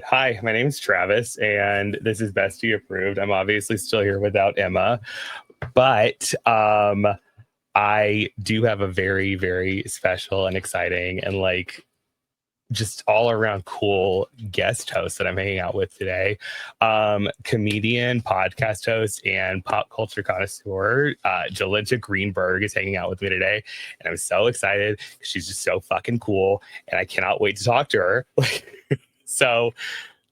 Hi, my name's Travis, and this is Bestie Approved. I'm obviously still here without Emma, but I do have a very, very special and exciting and just all around cool guest host that I'm hanging out with today. Comedian, podcast host, and pop culture connoisseur, Jolenta Greenberg is hanging out with me today. And I'm so excited. She's just so fucking cool. And I cannot wait to talk to her. So,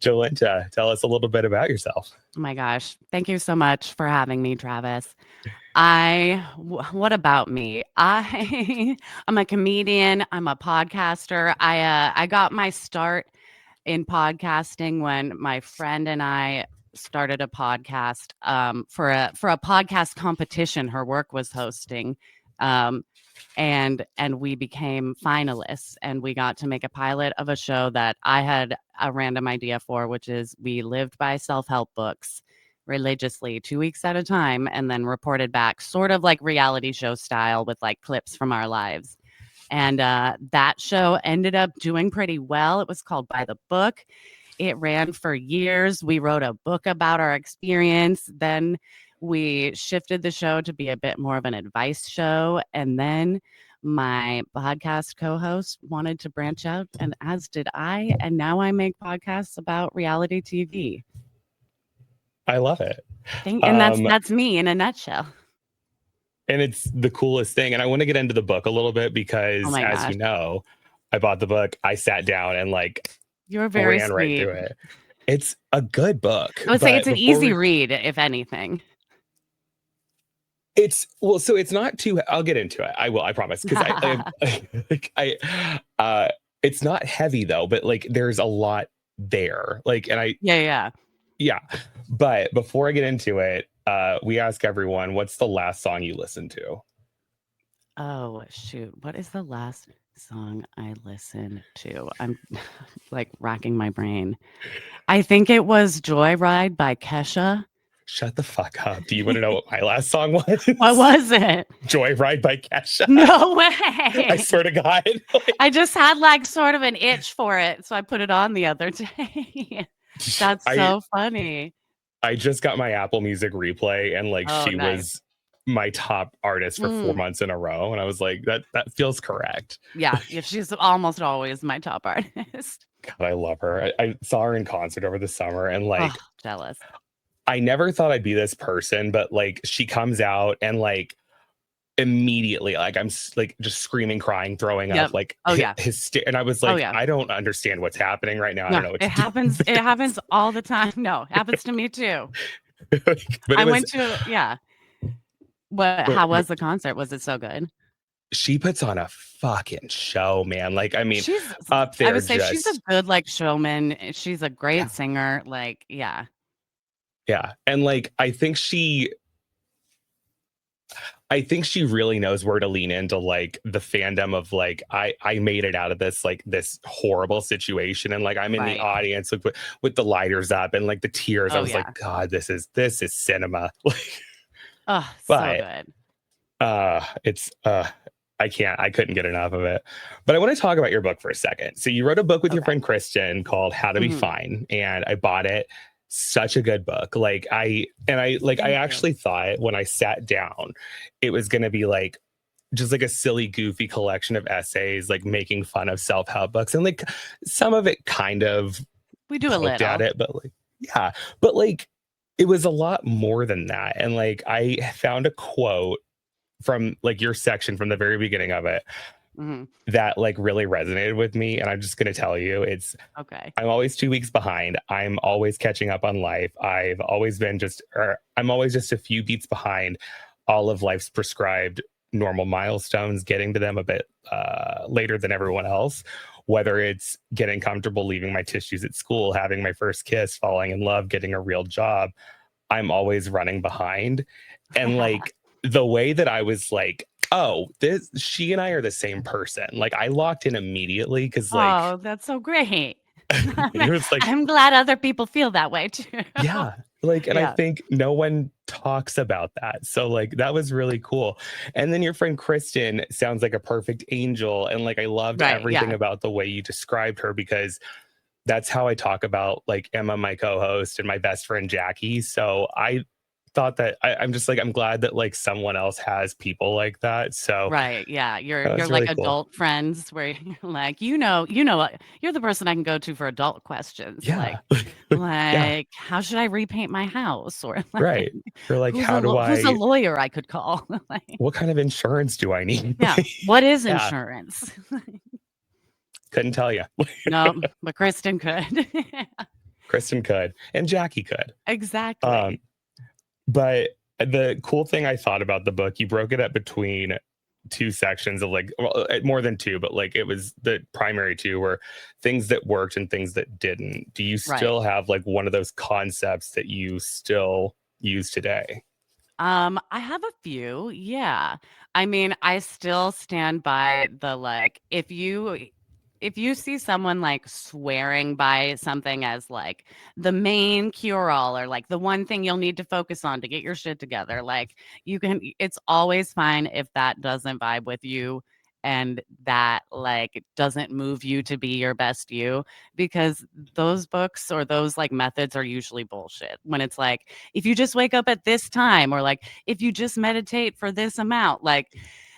Jolenta, tell us a little bit about yourself. Oh my gosh. Thank you so much for having me, Travis. What about me? I'm a comedian. I'm a podcaster. I got my start in podcasting when my friend and I started a podcast for a podcast competition her work was hosting. And we became finalists, and we got to make a pilot of a show that I had a random idea for, which is we lived by self-help books religiously 2 weeks at a time and then reported back sort of like reality show style with like clips from our lives. And that show ended up doing pretty well. It was called By the Book. It ran for years. We wrote a book about our experience. Then we shifted the show to be a bit more of an advice show. And then my podcast co-host wanted to branch out, and as did I. And now I make podcasts about reality TV. I love it. And that's me in a nutshell. And it's the coolest thing. And I want to get into the book a little bit because, as you know, I bought the book. I sat down and you're very ran sweet. Right through it. It's a good book. I would say it's an easy read, if anything. So it's not too. I'll get into it. I will. I promise. Because it's not heavy though, but there's a lot there. Yeah. But before I get into it, we ask everyone, what's the last song you listened to? Oh, shoot. What is the last song I listened to? I'm racking my brain. I think it was Joyride by Kesha. Shut the fuck up. Do you want to know what my last song was? What was it? Joyride by Kesha. No way. I swear to God. I just had sort of an itch for it, so I put it on the other day. That's so funny. I just got my Apple Music replay, and she was my top artist for 4 months in a row. And I was like, that feels correct. Yeah, she's almost always my top artist. God, I love her. I saw her in concert over the summer, and jealous. I never thought I'd be this person, but she comes out and immediately I'm just screaming, crying, throwing up, and I was like, I don't understand what's happening right now. I don't know what it happens. It happens all the time. No, it happens to me too. How was the concert? Was it so good? She puts on a fucking show, man. She's up there. I would say she's a good showman. She's a great singer. Yeah. And I think she really knows where to lean into the fandom of I made it out of this this horrible situation, and I'm in the audience with the lighters up and the tears. I was like, God, this is cinema. So good. It's I couldn't get enough of it. But I want to talk about your book for a second. So you wrote a book with your friend Kristen called How to Be Fine, and I bought it. Such a good book. I actually thought when I sat down, it was going to be just a silly, goofy collection of essays, making fun of self-help books. And some of it kind of, we do a little at it, but it was a lot more than that. And I found a quote from your section from the very beginning of it. That really resonated with me, and I'm just going to tell you, it's okay. I'm always 2 weeks behind. I'm always catching up on life. I'm always just a few beats behind all of life's prescribed normal milestones, getting to them a bit later than everyone else, whether it's getting comfortable leaving my tissues at school, having my first kiss, falling in love, getting a real job. I'm always running behind. And the way that I was she and I are the same person. I locked in immediately because oh, that's so great. It was I'm glad other people feel that way too. Yeah. I think no one talks about that. So that was really cool. And then your friend Kristen sounds like a perfect angel. And I loved everything about the way you described her, because that's how I talk about like Emma, my co-host, and my best friend Jackie. So I thought that I'm just like, I'm glad that like someone else has people like that. So Right. Yeah. that You're was like really cool. adult friends where you're like, what, you're the person I can go to for adult questions. Yeah. Yeah. How should I repaint my house? Or like Right. Or like, how do who's a I, lawyer I could call? Like, what kind of insurance do I need? yeah. What is Yeah. insurance? Couldn't tell you. No, but Kristen could. Kristen could, and Jackie could. Um, Exactly. but the cool thing I thought about the book, you broke it up between two sections of like, well, more than two, but like it was the primary two were things that worked and things that didn't. Do you Right. still have like one of those concepts that you still use today? I have a few. Yeah. I mean, I still stand by the like if you see someone like swearing by something as like the main cure all or like the one thing you'll need to focus on to get your shit together, like it's always fine if that doesn't vibe with you and that like doesn't move you to be your best you, because those books or those like methods are usually bullshit. When it's like, if you just wake up at this time, or like, if you just meditate for this amount, like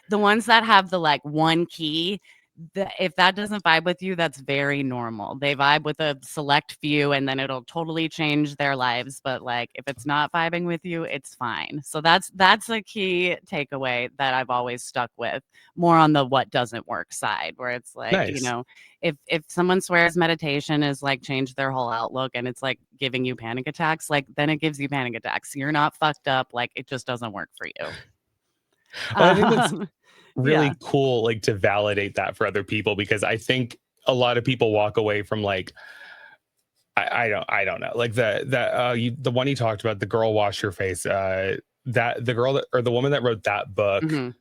the ones that have the like one key, if that doesn't vibe with you, that's very normal. They vibe with a select few and then it'll totally change their lives. But like if it's not vibing with you, it's fine. So that's a key takeaway that I've always stuck with, more on the what doesn't work side, where it's like, Nice. if someone swears meditation is like changed their whole outlook and it's like giving you panic attacks, like then it gives you panic attacks. You're not fucked up, like it just doesn't work for you. Well, I think that's Um, yeah. really cool, like to validate that for other people, because I think a lot of people walk away from like, I don't know, like the one you talked about, the girl wash your face, that the girl that, or the woman that wrote that book, Mhm.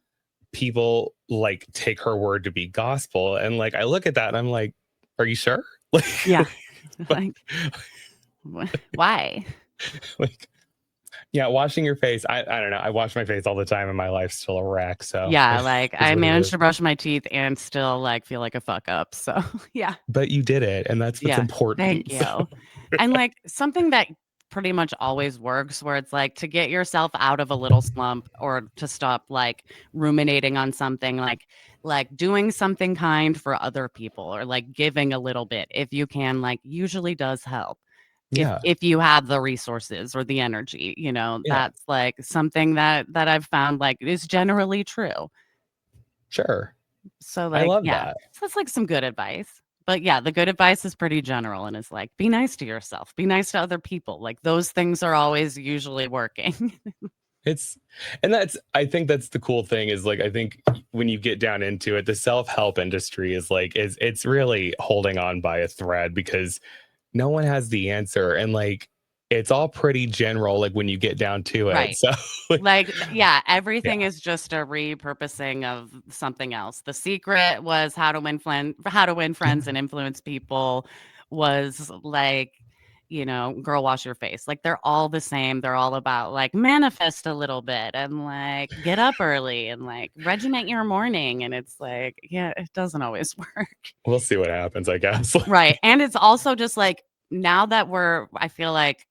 people like take her word to be gospel, and like I look at that and I'm like, are you sure? Like, Yeah. like, Like, why? like yeah, washing your face. I don't know. I wash my face all the time and my life's still a wreck. So Yeah, it like is I what it managed is. to brush my teeth and still like feel like a fuck up. So, yeah. But you did it, and that's what's Yeah. Thank important. So, you. And like something that pretty much always works, where it's like to get yourself out of a little slump or to stop like ruminating on something, like doing something kind for other people or like giving a little bit if you can, like usually does help. yeah, If you have the resources or the energy, yeah, that's like something that I've found like is generally true. sure. So I like, love yeah. that. So that's like some good advice. But yeah, the good advice is pretty general and is like, be nice to yourself, be nice to other people. Like those things are always usually working. It's, and that's, I think that's the cool thing is like, I think when you get down into it, the self-help industry is like, it's really holding on by a thread, because no one has the answer. And like, it's all pretty general, like when you get down to it. Right. So, like, Like, yeah, yeah, everything is just a repurposing of something else. The secret was how to win yeah, friends and influence people, was like, girl wash your face. Like they're all the same. They're all about like manifest a little bit and like get up early and like regiment your morning. And it's like, yeah, it doesn't always work. we'll see what happens, I guess. Right. And it's also just like now that I feel like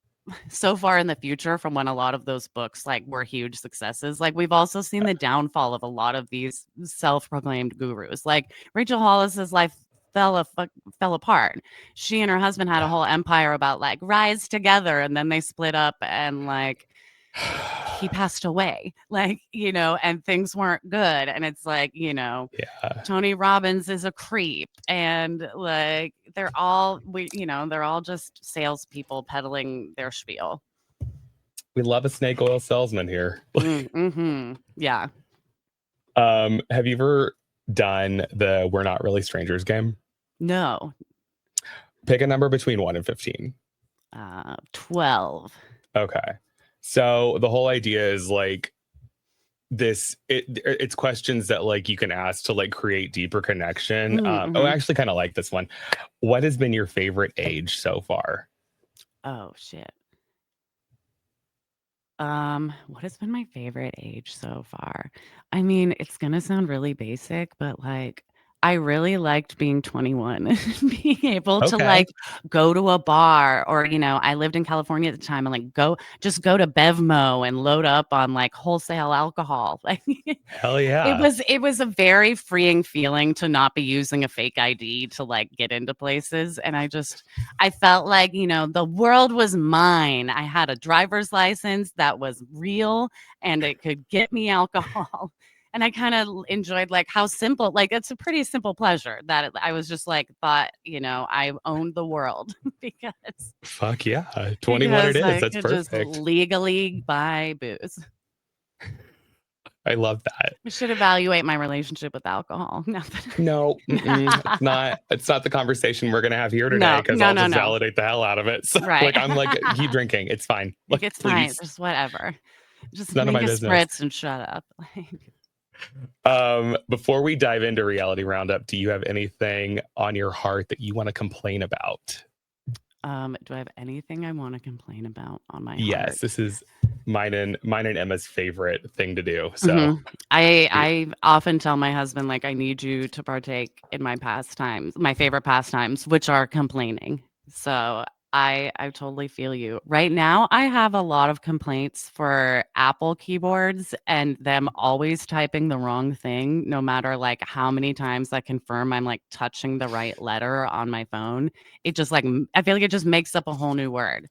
so far in the future from when a lot of those books like were huge successes, like we've also seen the downfall of a lot of these self-proclaimed gurus. Like Rachel Hollis's life fell apart. She and her husband had a Yeah. whole empire about like rise together, and then they split up and like he passed away, like, and things weren't good. And it's like, Yeah. Tony Robbins is a creep, and like they're all just salespeople peddling their spiel. We love a snake oil salesman here. Mm-hmm. Yeah. Have you ever done the We're Not Really Strangers game? No. Pick a number between 1 and 15. 12. Okay. So the whole idea is like it's questions that like you can ask to like create deeper connection. I Mm-hmm. actually kind of like this one. What has been your favorite age so far? Oh shit. What has been my favorite age so far? I mean, it's gonna sound really basic, but like I really liked being 21 and being able to Okay. like go to a bar or, I lived in California at the time and like just go to Bevmo and load up on like wholesale alcohol. Like Hell it yeah. was a very freeing feeling to not be using a fake ID to like get into places. And I felt like, the world was mine. I had a driver's license that was real and it could get me alcohol. And I kind of enjoyed like how simple, like it's a pretty simple pleasure that I was just like thought, I owned the world because Fuck yeah. 21 it is. I That's could just perfect. legally buy booze. I love that. I should evaluate my relationship with alcohol. No, No, it's not the conversation we're gonna have here today no, because no, I'll no, just no. validate the hell out of it. So Right. like I'm like, keep drinking. It's fine. Like, Like, it's fine. please. Just whatever. It's Just none of make my a business. spritz and shut up. Like, Before we dive into reality roundup, do you have anything on your heart that you want to complain about? do I have anything I want to complain about on my Yes, heart? this is mine and Emma's favorite thing to do. So Mhm. I often tell my husband, like, I need you to partake in my pastimes, my favorite pastimes, which are complaining. So I totally feel you. Right now, I have a lot of complaints for Apple keyboards and them always typing the wrong thing, no matter like how many times I confirm I'm like touching the right letter on my phone. It just like I feel like it just makes up a whole new word.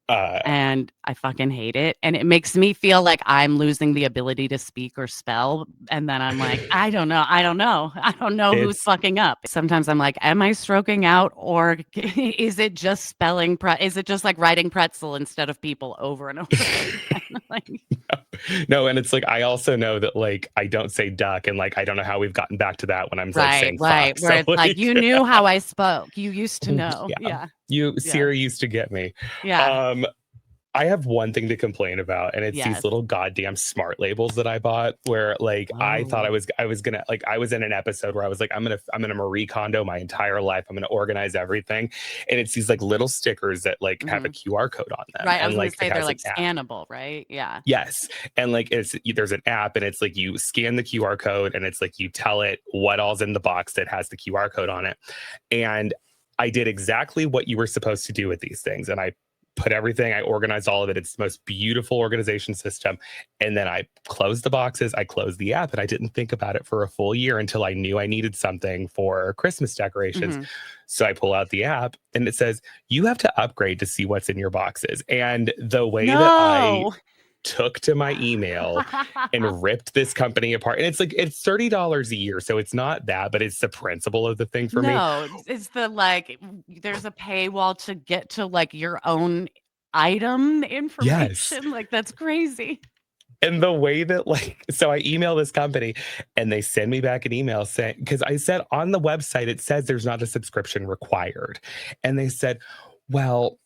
uh And I fucking hate it, and it makes me feel like I'm losing the ability to speak or spell, and then I'm like, I don't know, I don't know who's it's fucking up. Sometimes I'm like, am I stroking out or is it just is it just like writing pretzel instead of people over and over again? Like, no, and it's like I also know that like I don't say duck, and like I don't know how we've gotten back to that when I'm like right, saying right, fuck. where So it's like, like you knew how I spoke. You used to know. yeah, Yeah, you yeah, Siri used to get me. yeah, Um, I have one thing to complain about, and it's these yes. little goddamn smart labels that I bought. Where like I thought Oh. I was gonna like I was in an episode where I was like I'm gonna Marie Kondo my entire life. I'm gonna organize everything, and it's these like little stickers that like have a Mhm. QR code on them, Right, I and was gonna like it say they're has an like app. scannable, right? Yeah. Yes. And like there's an app and it's like you scan the QR code and it's like you tell it what all's in the box that has the QR code on it. And I did exactly what you were supposed to do with these things. And I put everything, I organized all of it. It's the most beautiful organization system. And then I closed the boxes, I closed the app, and I didn't think about it for a full year until I knew I needed something for Christmas decorations. Mhm. So I pull out the app and it says, you have to upgrade to see what's in your boxes. And the way that I No. took to my email and ripped this company apart. And it's like it's $30 a year, so it's not that, but it's the principle of the thing for me. No, it's the like there's a paywall to get to like your own item Yes. information. Like that's crazy. And the way that like so I email this company and they send me back an email saying because I said on the website it says there's not a subscription required. And they said, well,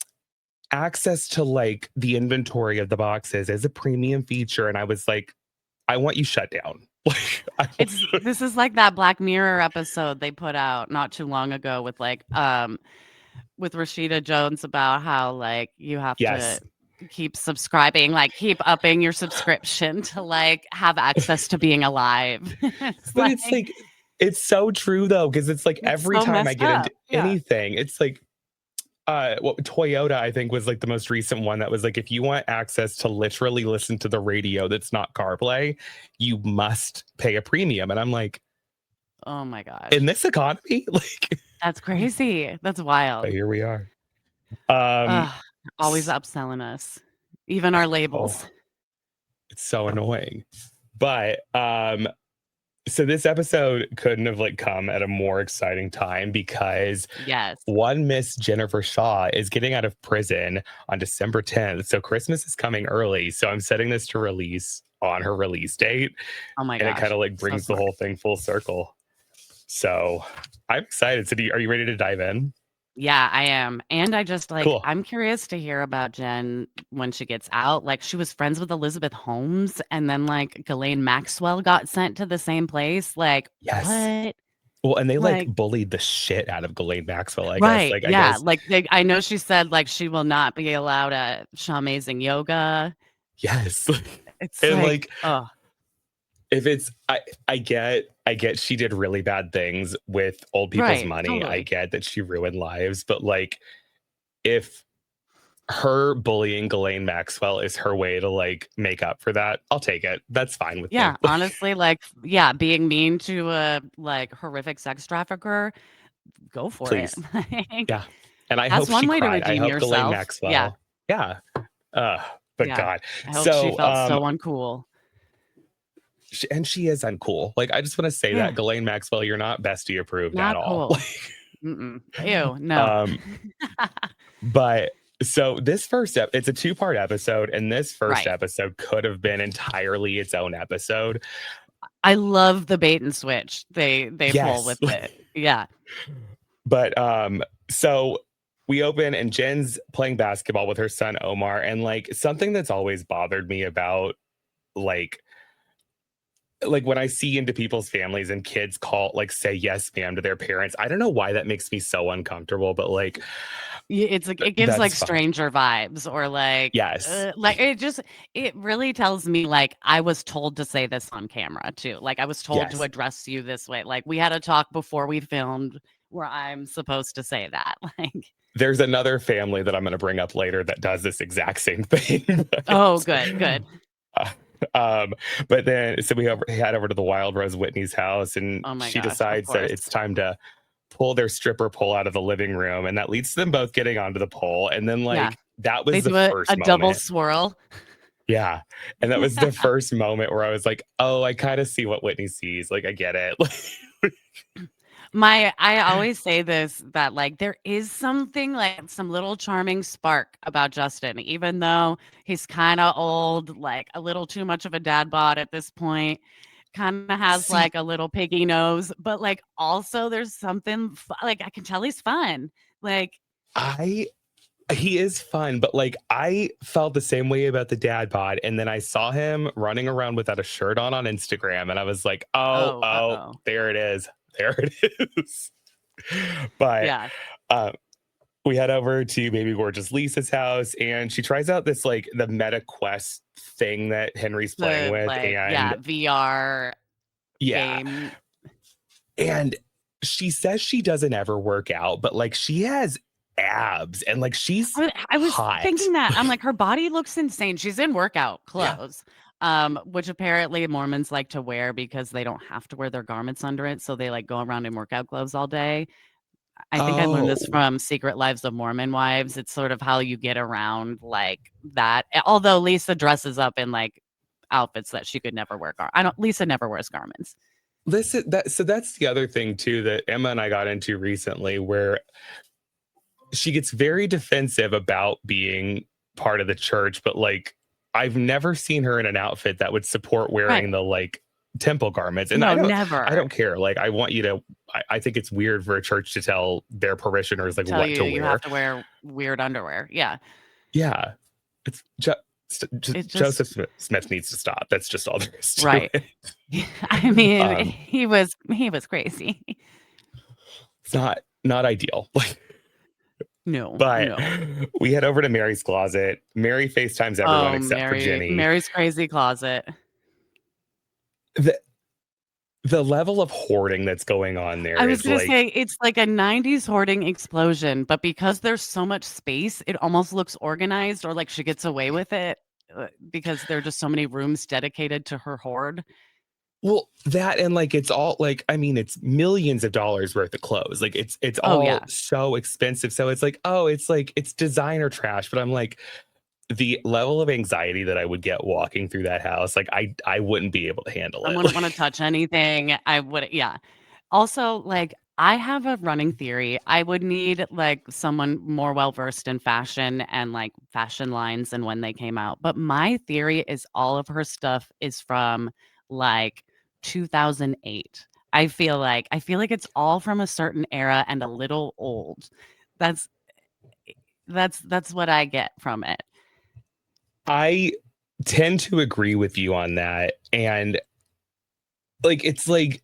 access to like the inventory of the boxes is a premium feature. And I was like, I want you shut down. This is like that Black Mirror episode they put out not too long ago with Rashida Jones about how like you have to Yes. keep subscribing, like keep upping your subscription to like have access to being alive. It's But like it's like, it's so true though, because it's like it's every so time I messed get into up. Yeah. anything, it's like, what Toyota, I think, was like the most recent one that was like, if you want access to literally listen to the radio that's not CarPlay, you must pay a premium. And I'm like, Oh my in gosh. this economy, like, That's crazy. That's but wild. here we are. Um, Ugh, always s- upselling us, even I our know labels. it's so annoying, but so this episode couldn't have like come at a more exciting time because Yes. one Miss Jennifer Shaw is getting out of prison on December 10th. So Christmas is coming early. So I'm setting this to release on her release date. Oh my And it kind gosh. of like So brings the smart. whole thing full circle. So I'm excited. So are you ready to dive in? Yeah, I am. And I just like, Cool. I'm curious to hear about Jen when she gets out. Like, she was friends with Elizabeth Holmes, and then like Ghislaine Maxwell got sent to the same place. Like, Yes. what? Well, and they like Like, bullied the shit out of Ghislaine Maxwell, I guess. right. Like, I Yeah. guess, Like, I know she said like she will not be allowed at Shaw Amazing Yoga. yes. It's And like, like, oh, if it's, I get I get she did really bad things with old people's Right, money. I totally. get that she ruined lives, but like if her bullying Ghislaine Maxwell is her way to like make up for that, I'll take it. That's fine with me. Yeah, honestly, like, yeah, being mean to a, like, horrific sex trafficker, go for it. Please. Like, Yeah. And I that's hope one she way to cried. I redeem hope Ghislaine yourself. Yeah, Maxwell. Yeah. Uh, but yeah. God. I hope she So felt so uncool. and she is uncool. Like I just want to say Yeah, that Ghislaine Maxwell, you're not bestie approved at not all. cool. Mm-mm. Ew, no. um, but so this it's a two-part episode, and this first Right. episode could have been entirely its own episode. I love the bait and switch they pull Yes. with it. Yeah. But so we open and Jen's playing basketball with her son Omar, and like something that's always bothered me about like when I see into people's families and kids say yes ma'am to their parents. I don't know why that makes me so uncomfortable, but like It's like it gives like that's fine. stranger vibes or Yes. like it really tells me like I was told to say this on camera too. Like I was told to Yes. address you this way. Like we had a talk before we filmed where I'm supposed to say that. Like There's another family that I'm going to bring up later that does this exact same thing. oh good, good. Uh, um, but then so we head over to the Wild Rose Whitney's house, and Oh my she gosh, of decides that course. it's time to pull their stripper pole out of the living room, and that leads to them both getting onto the pole. And then Yeah. that They was the do first a double moment. swirl. Yeah. And that was the first moment where I was like, oh, I kind of see what Whitney sees. Like, I get it. I always say this that like there is something like some little charming spark about Justin, even though he's kind of old, like a little too much of a dad bod at this point. Kind of has See, like a little piggy nose, but like also there's something like I can tell he's fun. Like he is fun, but like I felt the same way about the dad bod. And then I saw him running around without a shirt on Instagram. And I was like, oh, oh, there it is. There it is. But yeah, we head over to baby gorgeous Lisa's house, and she tries out this like the meta quest thing that Henry's playing the with. like And VR yeah. game. And she says she doesn't ever work out, but like she has abs and like she's I was hot. thinking that. I'm like, her body looks insane. She's in workout clothes, which apparently Mormons like to wear because they don't have to wear their garments under it. So they like go around in workout clothes all day. I think I learned this Oh, from Secret Lives of Mormon Wives. It's sort of how you get around like that. Although Lisa dresses up in like outfits that she could never wear. Lisa never wears garments. listen, that's the other thing too that Emma and I got into recently, where she gets very defensive about being part of the church, but like I've never seen her in an outfit that would support wearing Right. the like temple garments. And No, I never. don't care. Like I want you to I think it's weird for a church to tell their parishioners like Tell what you to you wear. have to wear weird underwear. Yeah. Yeah. It's It's Joseph just Smith needs to stop. That's just all there is to right. it. I mean, Um, he was crazy. it's not ideal. No, But no. we head over to Mary's closet. Mary FaceTimes everyone Oh, except for Jenny. Mary's crazy closet. The the level of hoarding that's going on there I was is gonna like, say it's like a 90s hoarding explosion, but because there's so much space, it almost looks organized or like she gets away with it because there are just so many rooms dedicated to her hoard. well, that and like it's all like, I mean, it's millions of dollars worth of clothes. Like it's Oh all yeah. so expensive. So it's like, oh, it's like it's designer trash. But I'm like, the level of anxiety that I would get walking through that house, like I wouldn't be able to handle I it. wouldn't want to touch anything. I would, yeah. Also, like, I have a running theory. I would need like someone more well versed in fashion and like fashion lines and when they came out. But my theory is all of her stuff is from like 2008. I feel like it's all from a certain era and a little old. That's that's what I get from it. I tend to agree with you on that. And like it's like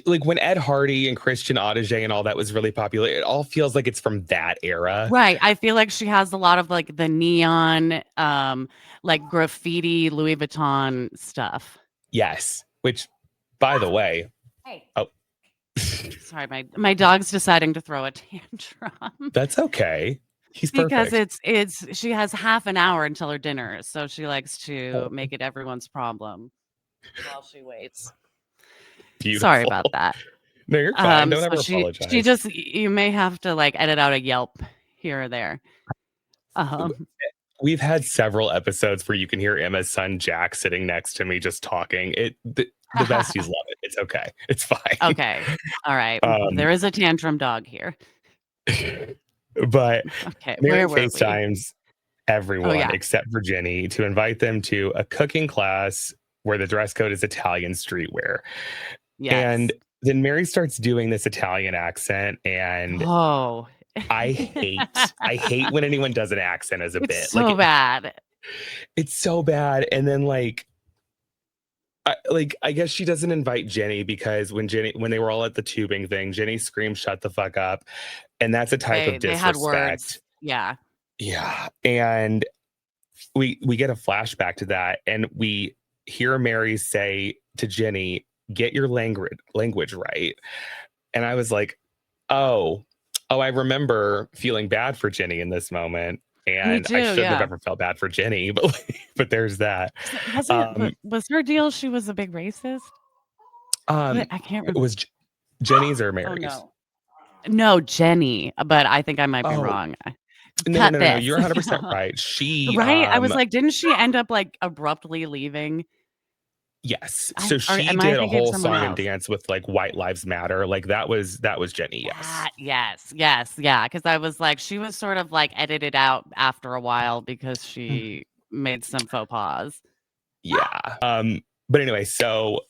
when Ed Hardy and Christian Audige and all that was really popular, it all feels like it's from that era. Right. I feel like she has a lot of like the neon, like graffiti Louis Vuitton stuff. Yes, which By the way, Hey. oh, Sorry, my dog's deciding to throw a tantrum that's okay. He's because perfect. it's she has half an hour until her dinner, so she likes to Oh, make it everyone's problem while she waits. Sorry beautiful. about that. No, you're fine. Don't So ever she apologize. just you may have to like edit out a yelp here or there. W- Um, We've had several episodes where you can hear Emma's son Jack sitting next to me just talking. The besties love it. It's okay. It's fine. okay. All right. Um, There is a tantrum dog here. but Okay, Mary where were we? FaceTimes Oh everyone yeah. except for Jenny to invite them to a cooking class where the dress code is Italian streetwear. And Yes. then Mary starts doing this Italian accent, and Oh. I hate when anyone does an accent as a It's bit. so bad. It's so bad. And then I guess she doesn't invite Jenny because when they were all at the tubing thing, Jenny screamed, "Shut the fuck up," and that's a type of They had disrespect. words. Yeah. Yeah, and we get a flashback to that, and we hear Mary say to Jenny, "Get your language right." And I was like, oh, I remember feeling bad for Jenny in this moment, Me and I too, shouldn't have yeah. ever felt bad for Jenny, but there's that. Was was her deal she was a big racist? Um, I can't it remember. was Jenny's or Oh, Mary's? no. No, Jenny, but I think I might be Oh, wrong. no, Cut no, no, no, this. you're 100% right. She, Right? I was like, didn't she end up, like, abruptly leaving? yes. I So or she am I did a thinking of whole someone song and else? dance with like White Lives Matter. Like that was Jenny. Yes. That yes, yes, yeah, because I was like, she was sort of, like, edited out after a while because Mm. she made some faux pas. Yeah. But anyway, so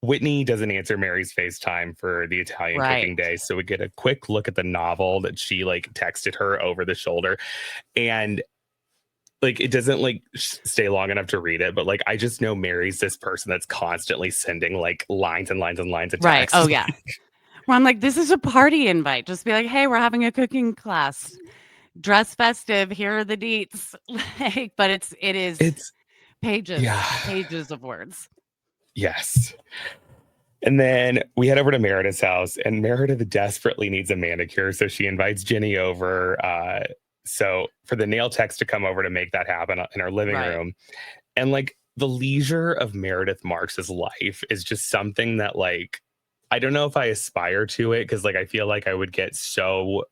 Whitney doesn't answer Mary's FaceTime for the Italian cooking Right, day. So we get a quick look at the novel that she like texted her over the shoulder. And like it doesn't like stay long enough to read it, but like I just know Mary's this person that's constantly sending like lines and lines and lines of right, oh, text. yeah. Well, I'm like, "This is a party invite." Just be like, "Hey, we're having a cooking class. Dress festive. Here are the deets." Like, but it is It's yeah. pages of words. Yes. And then we head over to Meredith's house, and Meredith desperately needs a manicure. So she invites Jenny over. So for the nail techs to come over to make that happen in our living Right. room. And like the leisure of Meredith Marks's life is just something that like I don't know if I aspire to it because like I feel like I would get so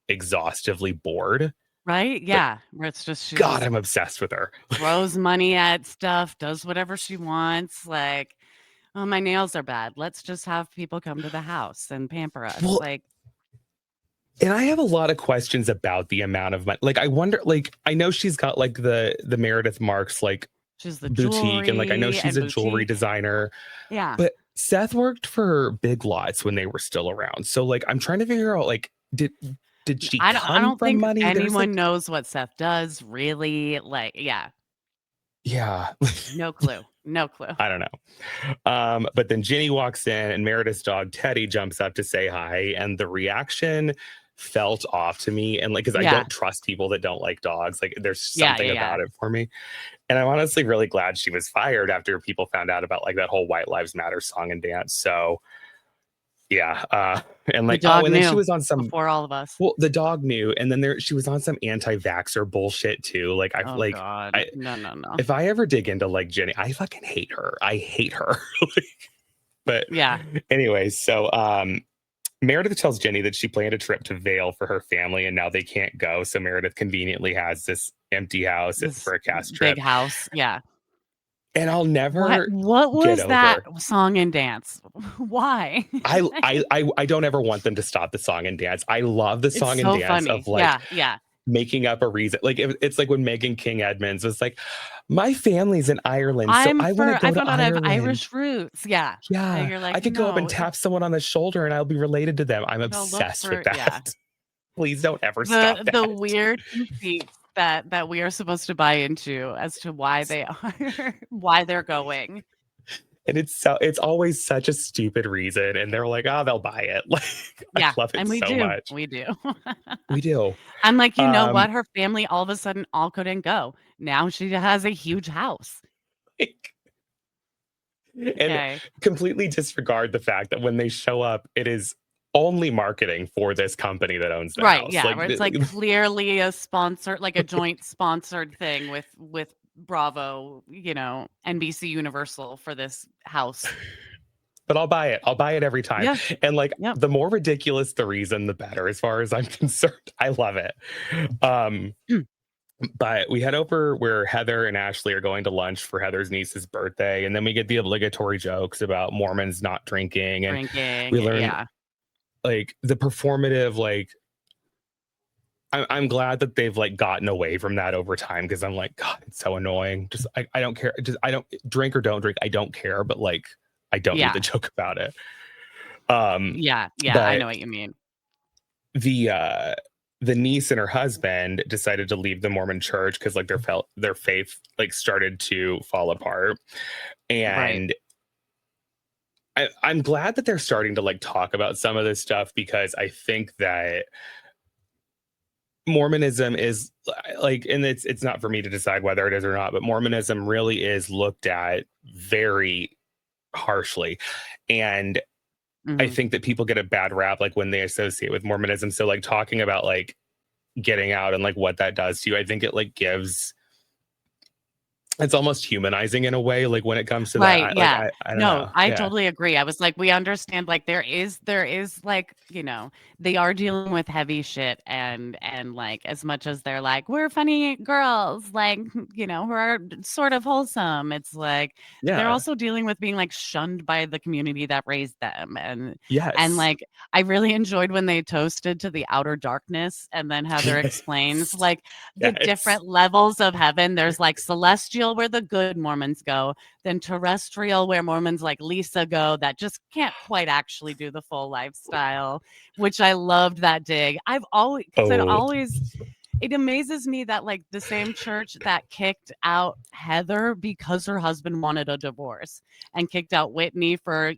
exhaustively bored. Right? But Yeah. Where it's just she God, just I'm obsessed with her. throws money at stuff, does whatever she wants, like, "Oh, my nails are bad. Let's just have people come to the house and pamper us." Well, Like, and I have a lot of questions about the amount of money. Like I wonder, like I know she's got like the Meredith Marks like she's the boutique, and like I know jewelry she's and a jewelry boutique. designer, Yeah. but Seth worked for Big Lots when they were still around. So like I'm trying to figure out like did she I come don't from think money? There's anyone like knows what Seth does, really, like, yeah. yeah. No clue. No clue. I don't know. But then Ginny walks in and Meredith's dog Teddy jumps up to say hi. And the reaction felt off to me. And like, because I Yeah. don't trust people that don't like dogs. Like, there's Yeah, something yeah, yeah. about it for me. And I'm honestly really glad she was fired after people found out about like that whole White Lives Matter song and dance. So yeah. And The like, oh, dog and then she knew was on some before all of us. well, the dog knew, and then she was on some anti-vaxxer bullshit too. Like Oh god. I No, no, no. if I ever dig into like Jenny, I fucking hate her. I hate her. But Yeah. anyway, so Meredith tells Jenny that she planned a trip to Vale for her family and now they can't go. So Meredith convenently has this empty house This for a cast big trip. house. Yeah. And I'll never What get was that over. song and dance? Why? I don't ever want them to stop the song and dance. I love the It's song and so dance funny. of like Yeah, yeah. making up a reason. Like it's like when Megan King Edmonds was like, "My family's in Ireland, so I want to I go to found out I have Ireland." Irish roots. Yeah. And Yeah, you're I like, could go up and "No, tap someone on the shoulder and I'll be related to them. I'm go look obsessed with for" yeah. that. Please don't ever stop The that. weird conceits that we are supposed to buy into as to why they are why they're going. And it's always such a stupid reason. And they're like, oh, they'll buy it. Like I Yeah, love it and we so do. much. We do. We do. I'm like, "You know Um, what? Her family all of a sudden all couldn't go. Now she has a huge house." like, And Okay. completely disregard the fact that when they show up, it is only marketing for this company that owns the Right, house. yeah, Like, where it's, like, clearly a sponsor like, a joint sponsored thing with Bravo, NBC Universal for this house. but I'll buy it. I'll buy it every time. Yeah, And like, yep, the more ridiculous the reason, the better, as far as I'm concerned. I love it. Um, but we head over where Heather and Ashley are going to lunch for Heather's niece's birthday. And then we get the obligatory jokes about Mormons not drinking. And we drinking, learn yeah. like the performative, like, I'm glad that they've like gotten away from that over time, because I'm like, God, it's so annoying. Just I don't care. Just I don't drink or don't drink. I don't care. But like, I don't need Yeah, the joke about it. Um, yeah, I but know what you mean. the uh the niece and her husband decided to leave the Mormon church because like their faith like started to fall apart. Right. And I'm glad that they're starting to like talk about some of this stuff, because I think that Mormonism is like, and it's not for me to decide whether it is or not, but Mormonism really is looked at very harshly. And I Mhm. think that people get a bad rap like when they associate with Mormonism. So like talking about like getting out and like what that does to you, I think it like gives, it's almost humanizing in a way, like when it comes to that. Right, yeah. I don't No, know. I Yeah. totally agree. I was like, we understand like there is like, they are dealing with heavy shit and like as much as they're like, we're funny girls, like, we're sort of wholesome. It's like they're Yeah. also dealing with being like shunned by the community that raised them. And Yes. like I really enjoyed when they toasted to the outer darkness and then Heather explains Yes. like the Yes. different levels of heaven. There's like celestial where the good Mormons go, then terrestrial where Mormons like Lisa go that just can't quite actually do the full lifestyle, which I loved that dig. I've always because Oh, it amazes me that like the same church that kicked out Heather because her husband wanted a divorce and kicked out Whitney for,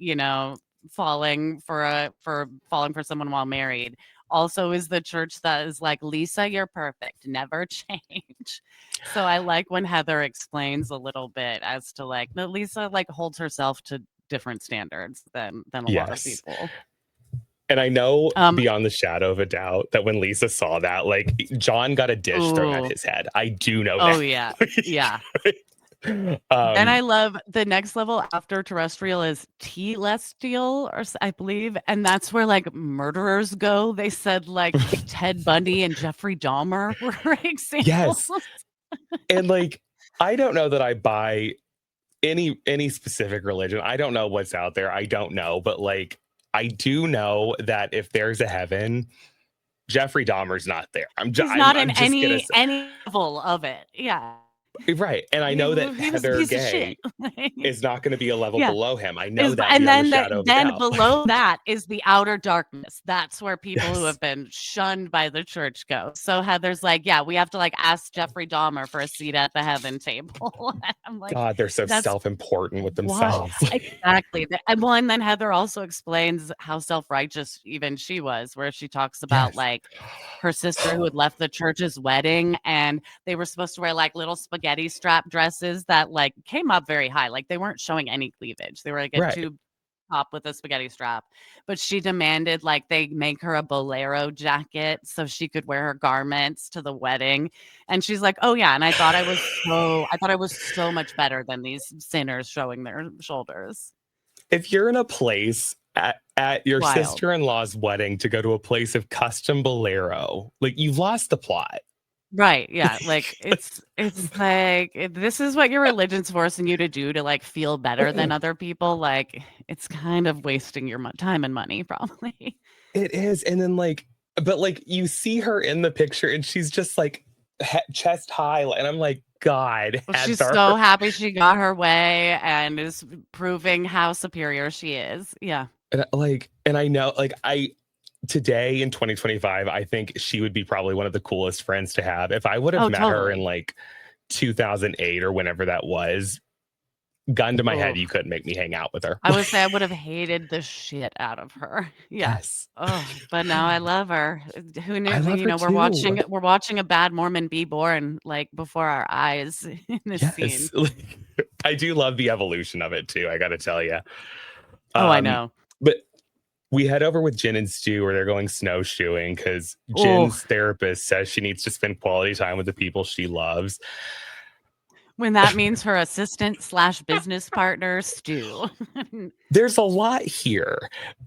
falling for someone while married also is the church that is like, Lisa, you're perfect, never change. So I like when Heather explains a little bit as to like, no, Lisa like holds herself to different standards than a lot of yes. people. And I know Um, beyond the shadow of a doubt that when Lisa saw that, like John got a dish thrown at ooh, his head. I do know oh yeah, yeah. that. Then um, I love the next level after terrestrial is telestial, I believe, and that's where like murderers go. They said like Ted Bundy and Jeffrey Dahmer were examples. yes. And like, I don't know that I buy any specific religion. I don't know what's out there. I don't know, but like, I do know that if there's a heaven, Jeffrey Dahmer's not there. He's not in I'm just gonna any level of it. Yeah. right. And I He know that wa he was a Heather piece of shit. Gay is not going to be a level Yeah. below him. I know Is that and beyond the then shadow of a then doubt. below that is the outer darkness. That's where people who Yes. have been shunned by the church go. So Heather's like, "Yeah, we have to, like, ask Jeffrey Dahmer for a seat at the heaven table." And I'm like, God, they're so "That's self-important with what?" themselves. Exactly. And then Heather also explains how self-righteous even she was, where she talks about, Yes. like, her sister who had left the church's wedding, and they were supposed to wear, like, little spaghetti strap dresses that, like, came up very high, like, they weren't showing any cleavage. They were, like, a Right. tube top with a spaghetti strap, but she demanded, like, they make her a bolero jacket so she could wear her garments to the wedding, and she's like, "Oh, yeah, and I thought I was so much better than these sinners showing their shoulders." If you're in a place at your Wild. sister-in-law's wedding to go to a place of custom bolero, like you've lost the plot. Right, yeah, like, it's like, this is what your religion's forcing you to do to, like, feel better than other people, like, it's kind of wasting your time and money probably. It is. And then like, but like you see her in the picture and she's just like chest high. And I'm like, God, Well, she's Heather. so happy she got her way and is proving how superior she is. Yeah. And I know, like, today in 2025, I think she would be probably one of the coolest friends to have. If I would have Oh, met her in totally. like 2008 or whenever that was, gun to my head, Oh, you couldn't make me hang out with her. I would say I would have hated the shit out of her. Yeah. Yes. Oh, but now I love her. Who knew? I love her too. We're watching a bad Mormon be born like before our eyes in this scene. Yes. I do love the evolution of it too. I got to tell you. Oh, I know. But we head over with Jen and Stu where they're going snowshoeing because Oh, Jen's therapist says she needs to spend quality time with the people she loves. when that means her assistant / business partner, Stu. There's a lot here,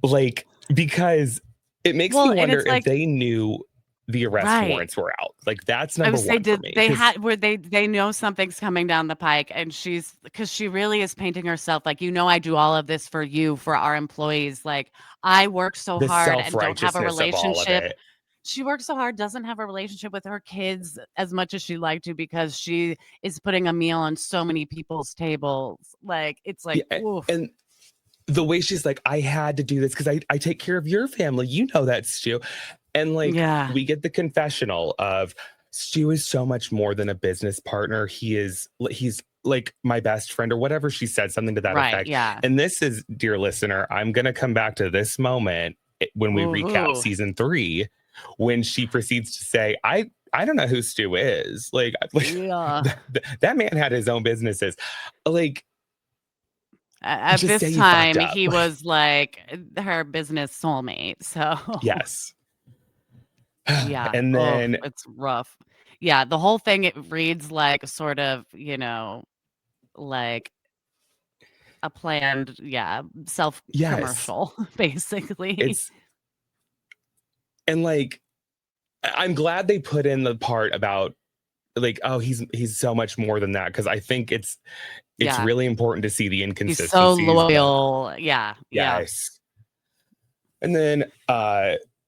like, because it makes me Well, and wonder it's if like, they knew the arrest right. warrants were out. Like, that's I number would say, one for did me. they 'Cause had where they know something's coming down the pike, and because she really is painting herself like, I do all of this for you, for our employees. Like, I work so the hard and don't have a self-righteousness of all of relationship. it. She works so hard, doesn't have a relationship with her kids as much as she'd like to because she is putting a meal on so many people's tables. Like, it's like, Yeah, oof. and the way she's like, I had to do this because I take care of your family. You know that, Stu. And like, Yeah. we get the confessional of Stu is so much more than a business partner. He's like my best friend or whatever she said, something to that Right. effect. Yeah. And this is, dear listener, I'm going to come back to this moment when we recap Ooh. season 3, when she proceeds to say, I don't know who Stu is. Like Yeah. that man had his own businesses. Like, At just say this you fucked time, up. he was like her business soulmate. So Yes. yeah. And Oh, then, it's rough. Yeah, the whole thing, it reads like sort of, like a planned, self yes, commercial, basically. it's, and like, I'm glad they put in the part about like, oh, he's so much more than that. Cause I think it's Yeah. really important to see the He's so inconsistencies. loyal. Yeah. Yeah. Yes. And then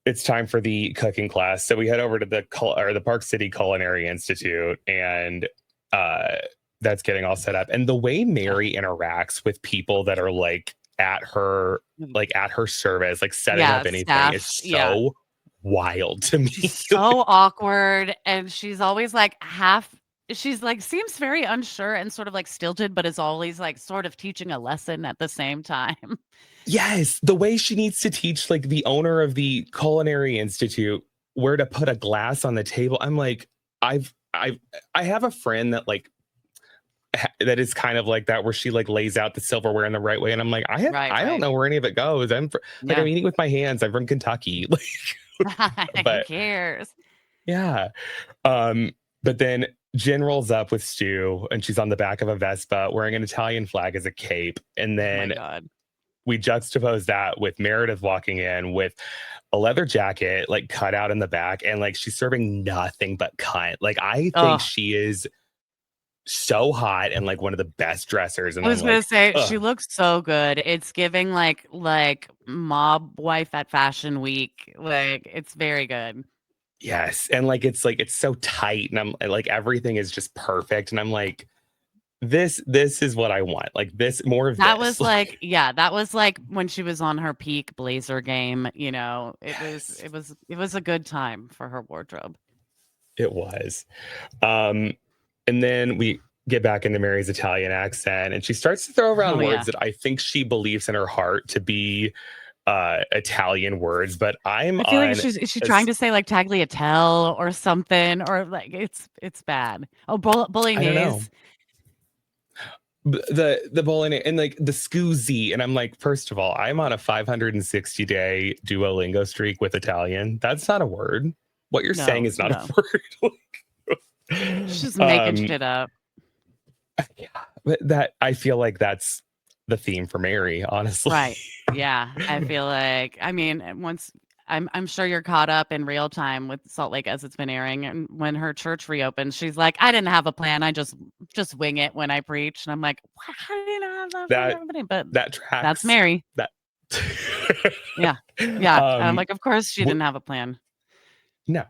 it's time for the cooking class. So we head over to the Park City Culinary Institute, and uh, that's getting all set up. And the way Ugh. Mary interacts with people that are Mm. like at her service, like setting Yeah. up anything, is Staff. Yeah. so wild to She's me. so awkward, and she's always like she's like seems very unsure and sort of like stilted, but is always like sort of teaching a lesson at the same time. Yes, the way she needs to teach like the owner of the Culinary Institute where to put a glass on the table. I'm like, I have a friend that like that is kind of like that, where she like lays out the silverware in the right way, and I'm like, Right, I don't right. know where any of it goes. Like, I'm Yeah. eating with my hands. I'm from Kentucky. Who But cares? yeah. um but then Jen rolls up with Stu, and she's on the back of a Vespa wearing an Italian flag as a cape, and Oh my then god. we juxtapose that with Meredith walking in with a leather jacket like cut out in the back, and like she's serving nothing but cunt. Like, I think Oh, she is so hot and like one of the best dressers, and I I'm was gonna like, say she ugh. looks so good. It's giving like mob wife at Fashion Week. Like it's very good. Yes, and like it's so tight, and I'm like, everything is just perfect, and I'm like, this is what I want. Like, this, more of That this. was like, yeah, that was like when she was on her peak Blazer game. Yes, It was a good time for her wardrobe. it was. um and then we get back into Mary's Italian accent, and she starts to throw around Oh words yeah. that I think she believes in her heart to be Italian words, but I'm I feel like on is she a trying to say like tagliatelle or something, or like it's bad. Oh, I don't know. bolognese. The bowling and like the scoozy, and I'm like, first of all, I'm on a 560-day Duolingo streak with Italian. That's not a word. What you're saying No, is not a no. word. She's just making um shit up. yeah, but that, I feel like that's the theme for Mary, honestly. Right. Yeah. I feel like, I mean, once I'm sure you're caught up in real time with Salt Lake as it's been airing. And when her church reopens, she's like, I didn't have a plan. I just wing it when I preach. And I'm like, what? How do you not have that from that everybody? But that that's tracks. Mary. That Yeah. Yeah. And I'm um like, of course she wh- didn't have a plan. no.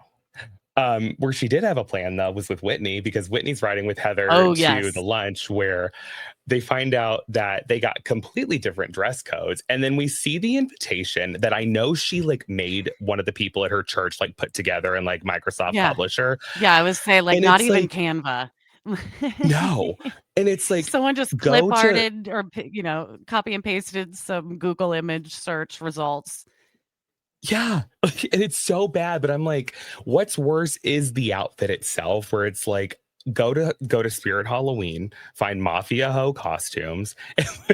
Where she did have a plan, though, was with Whitney, because Whitney's riding with Heather Oh, to the yes. lunch where they find out that they got completely different dress codes. And then we see the invitation that I know she like made one of the people at her church like put together and like Microsoft Yeah. Publisher. Yeah. I would say, like, And not it's even like, Canva. no. And it's like, Someone just clip go to, arted or, copy and pasted some Google image search results. yeah. And it's so bad. But I'm like, what's worse is the outfit itself, where it's like, go to Spirit Halloween, find Mafia Ho costumes.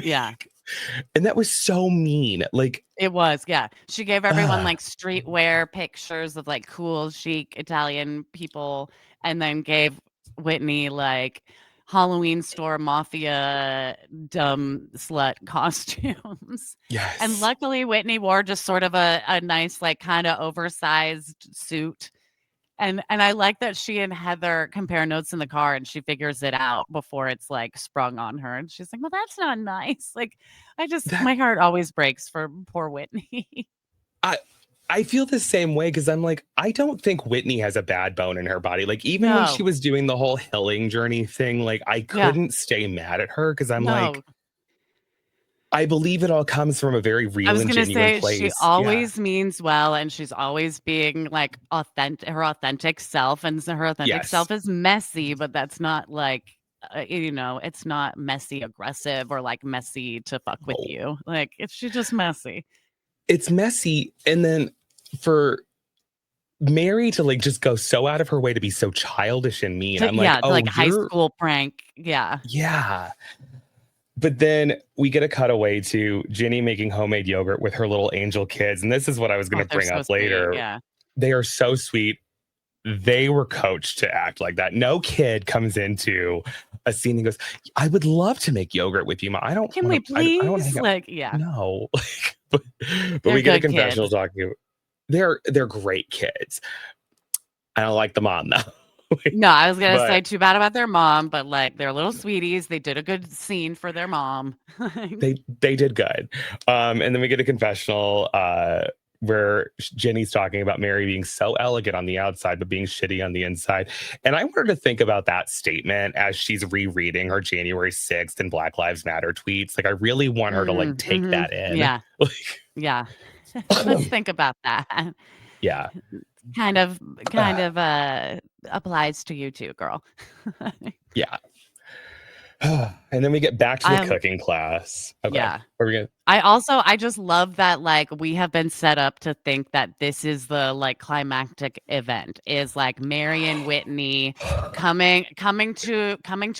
Yeah. And that was so mean. Like, It was, yeah. She gave everyone, uh, like, streetwear pictures of, like, cool, chic Italian people, and then gave Whitney, like, Halloween store mafia dumb slut costumes. And yes. luckily, Whitney wore just sort of a nice, like, kinda oversized suit. And I like that she and Heather compare notes in the car, and she figures it out before it's, like, sprung on her, and she's like, "Well, that's not nice." Like, That my heart always breaks for poor Whitney. I I feel the same way because I'm like, I don't think Whitney has a bad bone in her body. Like, even when she No. was doing the whole healing journey thing, like, I Yeah. couldn't stay mad at her because I'm like, No. I believe it all comes from a very I real was and gonna genuine say she place. Yeah. always means well, and she's always being, like, her authentic self, and so her authentic Yes. self is messy, but that's not, like, it's not messy aggressive or, like, messy to fuck with Oh, you. Like, she's just messy. it's messy. And then for Mary to like just go so out of her way to be so childish and mean, I'm like, To oh, like, high you're, school prank. Yeah. yeah. But then we get a cutaway to Ginny making homemade yogurt with her little angel kids. And this is what I was going Oh, to they're bring so up sweet. later. Yeah. They are so sweet. They were coached to act like that. No kid comes into a scene and goes, I would love to make yogurt with you, Ma. "Can we I don't want to please?" hang out. Like, yeah. No. but, but They're we get a good confessional kids. talking. They're great kids. I don't like the mom though. No, I was gonna say but too bad about their mom, but, like, they're little sweeties. They did a good scene for their mom. they did good. And then we get a confessional where Jenny's talking about Mary being so elegant on the outside, but being shitty on the inside. And I wanted to think about that statement as she's rereading her January 6th and Black Lives Matter tweets. Like, I really want her to like Mm, take mhm. that in. Yeah, yeah. Let's think about that. Yeah. Kind of kind Uh, of, applies to you too, girl. yeah. And then we get back to the Um, cooking class. Okay. yeah. Are we gonna I just love that, like, we have been set up to think that this is the, like, climactic event, is, like, Mary and Whitney coming to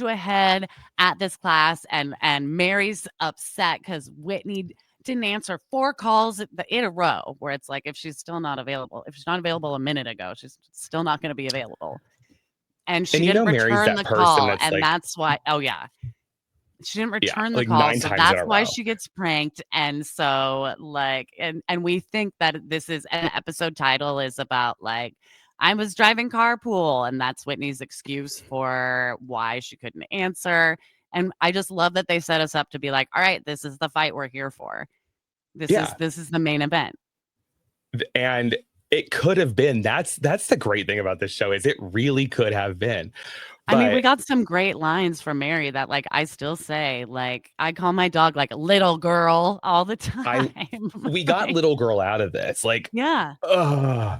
a head at this class, and Mary's upset because Whitney didn't answer 4 calls in a row, where it's like, if she's not available a minute ago, she's still not gonna be available, and she and didn't Mary's return that the person call, that's and like, that's why. Oh, yeah. She didn't yeah, return the like call, nine so times in that's a why row. she gets pranked, and so, like, and we think that this is an episode title is about, like, "I was driving carpool," and that's Whitney's excuse for why she couldn't answer, and I just love that they set us up to be like, "Alright, this is the fight we're here for. Yeah. This is the main event." And it could have been. That's the great thing about this show is it really could have been. I mean, we But got some great lines from Mary that, like, I still say, like, I call my dog, like, "little girl" all the I time. we got Like, little girl out of this. Like, yeah. ugh,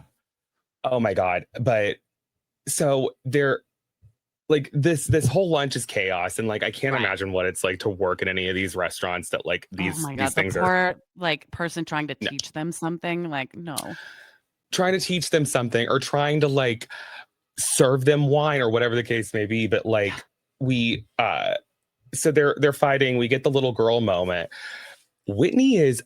oh my god. But so there like this whole lunch is chaos and like I can't Right. imagine what it's like to work in any of these restaurants that like Oh these my these god, the things are poor, like, person trying to no, teach them something, like, no. trying to teach them something or trying to like serve them wine or whatever the case may be. But Yeah, like we so they're fighting. We get the little girl moment. Whitney is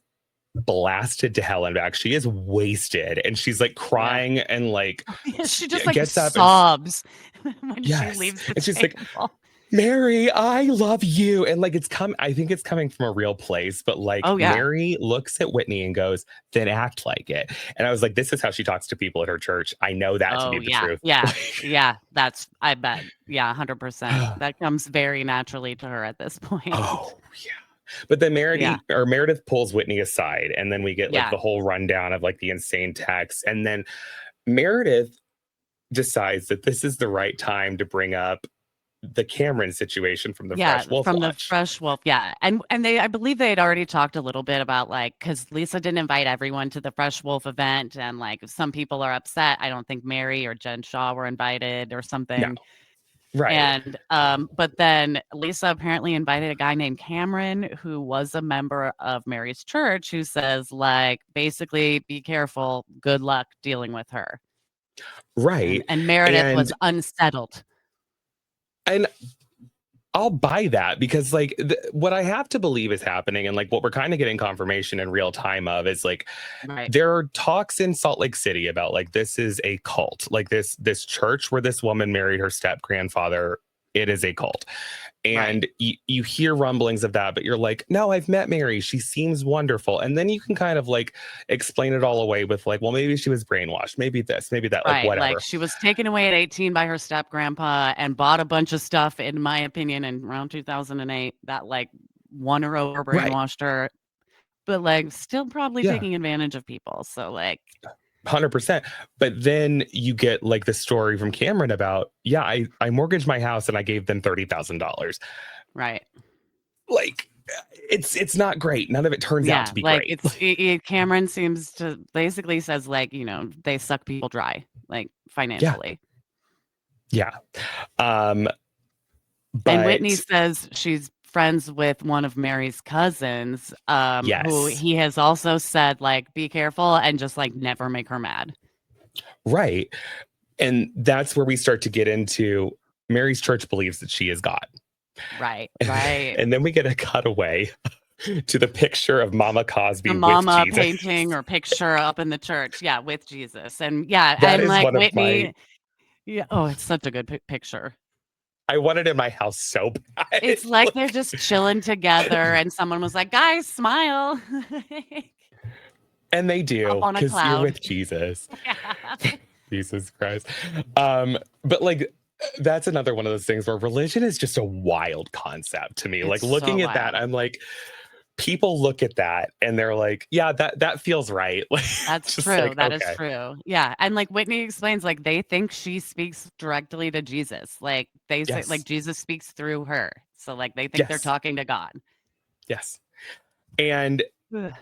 blasted to hell and back. She is wasted and she's like yeah. crying and like She just, like, gets up and sobs when she yes. leaves the And she's like, table. Mary, I love you. And like I think it's coming from a real place, but like Oh, yeah. Mary looks at Whitney and goes, then act like it. And I was like, this is how she talks to people at her church. I know that to be Oh, the yeah, truth. yeah, yeah, that's I bet. Yeah, 100%. That comes very naturally to her at this point. Oh, yeah. But then Yeah, Meredith pulls Whitney aside, and then we get like yeah, the whole rundown of like the insane text. And then Meredith decides that this is the right time to bring up the Cameron situation from the yeah, Fresh Wolf from the Watch. Fresh Wolf, yeah, and they I believe they had already talked a little bit about, like, because Lisa didn't invite everyone to the Fresh Wolf event, and, like, some people are upset. I don't think Mary or Jen Shah were invited or No, something. right. And, but then Lisa apparently invited a guy named Cameron, who was a member of Mary's church, who says, like, basically, "Be careful, good luck dealing with her." Right. And Meredith was And unsettled. And I'll buy that because like what I have to believe is happening and like what we're kind of getting confirmation in real time of is like Right. there are talks in Salt Lake City about like this is a cult, like this church where this woman married her step grandfather. It is a cult. Right. And you hear rumblings of that, but you're like, no, I've met Mary. She seems wonderful. And then you can kind of like explain it all away with like, well, maybe she was brainwashed. Maybe this, maybe that, like Right. Like whatever. she was taken away at 18 by her step grandpa and bought a bunch of stuff, in my opinion, in around 2008 that like won her over, Right. brainwashed her, but like still probably Yeah. taking advantage of people. So like 100%. But then you get like the story from Cameron about, yeah, I mortgaged my house and I gave them $30,000. right. Like it's not great. None of it turns out Yeah, to be like great. Cameron seems to basically says like, they suck people dry, like Yeah. financially. Yeah. And Whitney But says she's friends with one of Mary's cousins, who yes. he has also said like be careful and just like never make her mad. Right. And that's where we start to get into Mary's church believes that she is God. Right, right. And then we get a cutaway to the picture of Mama Cosby The with mama Jesus. painting or picture up in the church, yeah, with Jesus. And yeah, That and is like one of Whitney, yeah, oh, it's such a good picture. I want it in my house so bad. It's like they're just chilling together and someone was like, "Guys, smile." And they Up do, on a because you're cloud. with Jesus. Yeah. Jesus Christ. But like that's another one of those things where religion is just a wild concept to me. It's Like so looking at that, wild. I'm like, people look at that and they're like, yeah, that feels right. Like That's just true. like, That is okay. true. Yeah. And like Whitney explains, like they think she speaks directly to Jesus. Like they say, like Yes. Jesus speaks through her. So like they think they're Yes. talking to God. Yes. And Ugh.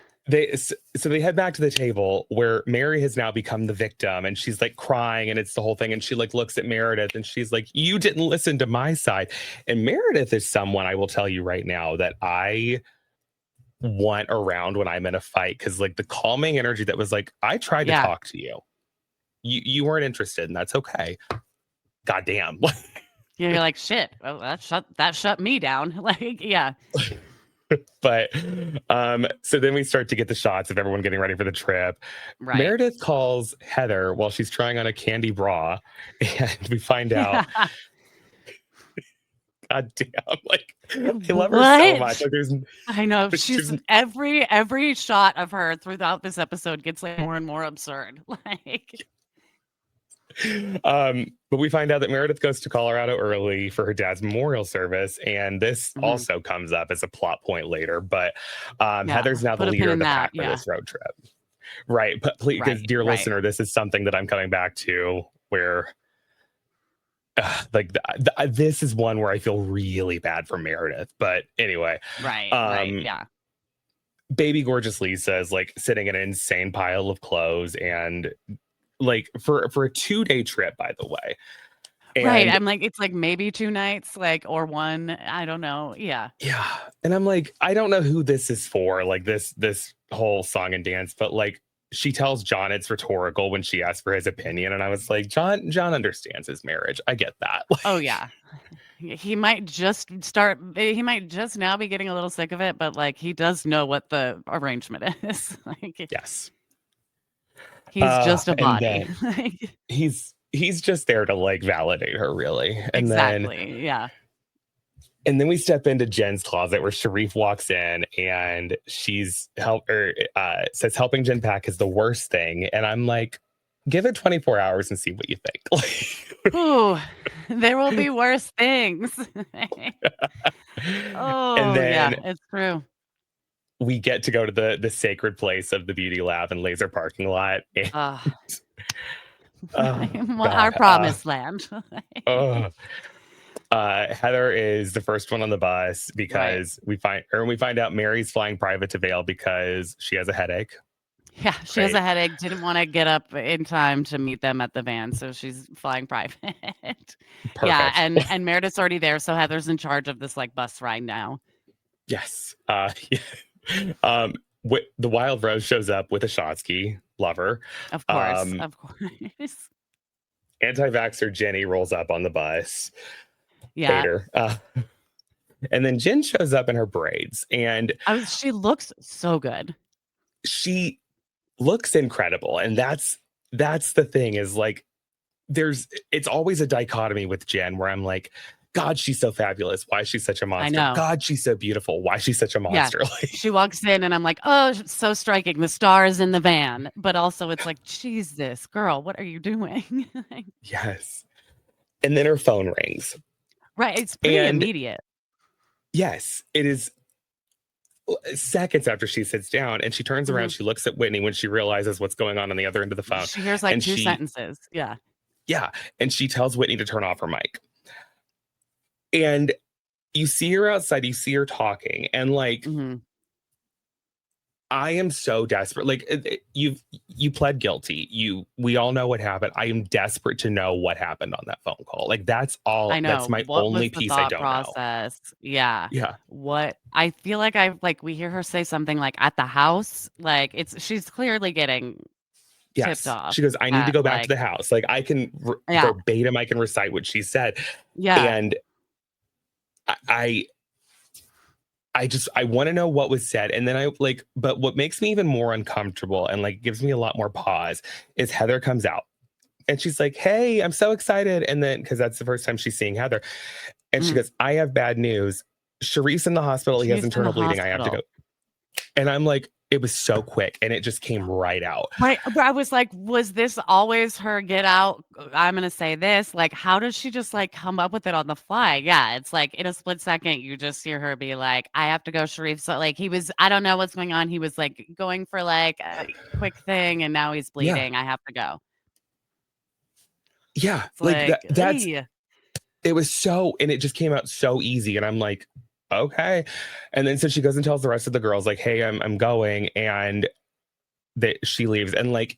so they head back to the table where Mary has now become the victim and she's like crying and it's the whole thing. And she like looks at Meredith and she's like, you didn't listen to my side. And Meredith is someone I will tell you right now that I want around when I'm in a fight. Cause like the calming energy that was like, I tried to Yeah. talk to you. You weren't interested and that's okay. Goddamn. You're like, shit. Well, that shut me down. Like, yeah. But so then we start to get the shots of everyone getting ready for the trip. Right. Meredith calls Heather while she's trying on a candy bra, and we find out, God damn, like I love her so much. What? Like there's I know. she's She's every shot of her throughout this episode gets like more and more absurd. Like but we find out that Meredith goes to Colorado early for her dad's memorial service, and this mhm. also comes up as a plot point later. But Yeah. Heather's now the Put a pin leader of in the that. pack for Yeah. this road trip. Right. But please, because Right. dear Right. listener, this is something that I'm coming back to where this is one where I feel really bad for Meredith. But anyway, Right. Right. um, Yeah. baby gorgeous Lisa is like sitting in an insane pile of clothes and like for a 2-day trip, by the way. Right. And I'm like, it's like maybe 2 nights, like, or 1. I don't know. Yeah. yeah, and I'm like, I don't know who this is for, like this whole song and dance, but like she tells John it's rhetorical when she asks for his opinion. And I was like, John understands his marriage. I get that. Oh yeah. He might just now be getting a little sick of it, but like he does know what the arrangement is. Like Yes. he's just a And body. then Like, he's just there to like validate her, really. exactly. Yeah. And then we step into Jen's closet where Sharif walks in and she's says helping Jen pack is the worst thing. And I'm like, give it 24 hours and see what you think. Ooh, there will be worse things. And Oh yeah, then it's true. we get to go to the sacred place of the beauty lab and laser parking lot. And, Uh, oh, our God. promised land. Oh. Heather is the first one on the bus Right. because we find out Mary's flying private to Vail because she has a headache. Yeah, she has a headache, didn't want to get up in time to meet them at the van, so she's flying private. Yeah, Perfect. and Meredith's already there, so Heather's in charge of this like bus ride now. Yes. Yeah. The Wild Rose shows up with a Shotsky lover. Of course, of course. Anti-vaxxer Jenny rolls up on the bus. Yeah. Hater. And then Jen shows up in her braids, and She looks so good. she looks incredible. And that's the thing is like, it's always a dichotomy with Jen where I'm like, God, she's so fabulous. Why is she such a I monster? know. God, she's so beautiful. Why is she such a Yeah. monster? Like, She walks in and I'm like, oh, so striking. The stars in the van. But also it's like, Jesus, girl, what are you doing? yes. And then her phone rings. Right. It's pretty And immediate. yes, it is seconds after she sits down, and she turns around, Mhm. she looks at Whitney when she realizes what's going on the other end of the phone. She hears like And two sentences. Yeah. yeah, and she tells Whitney to turn off her mic. And you see her outside, you see her talking, and like, Hmm. I am so desperate. Like, you pled guilty. We all know what happened. I am desperate to know what happened on that phone call. Like, that's all. I That's know. my What only was the piece I thought don't know. process? Yeah. Yeah. What I feel like we hear her say something like at the house. Like she's clearly getting tipped Yes. off She goes, I need to at go back to like, the house. Like, I can yeah, verbatim, I can recite what she said. yeah. And I I want to know what was said. And then but what makes me even more uncomfortable and like gives me a lot more pause is Heather comes out and she's like, hey, I'm so excited. And then, because that's the first time she's seeing Heather. And she Mhm. goes, I have bad news. Sharif's in the hospital. He has She's in the internal bleeding. I have to go. hospital. And I'm like, it was so quick and it just came right out. Right, but I was like, was this always her get out? I'm gonna say this. Like, how does she just like come up with it on the fly? Yeah, it's like in a split second, you just hear her be like, I have to go, Sharif. So like I don't know what's going on. He was like going for like a quick thing and now he's Yeah. bleeding. I have to go. Yeah. It's Like like, it was so, and it just came out so easy. And I'm like, okay. And then so she goes and tells the rest of the girls, like, hey, I'm going. And that she leaves. And like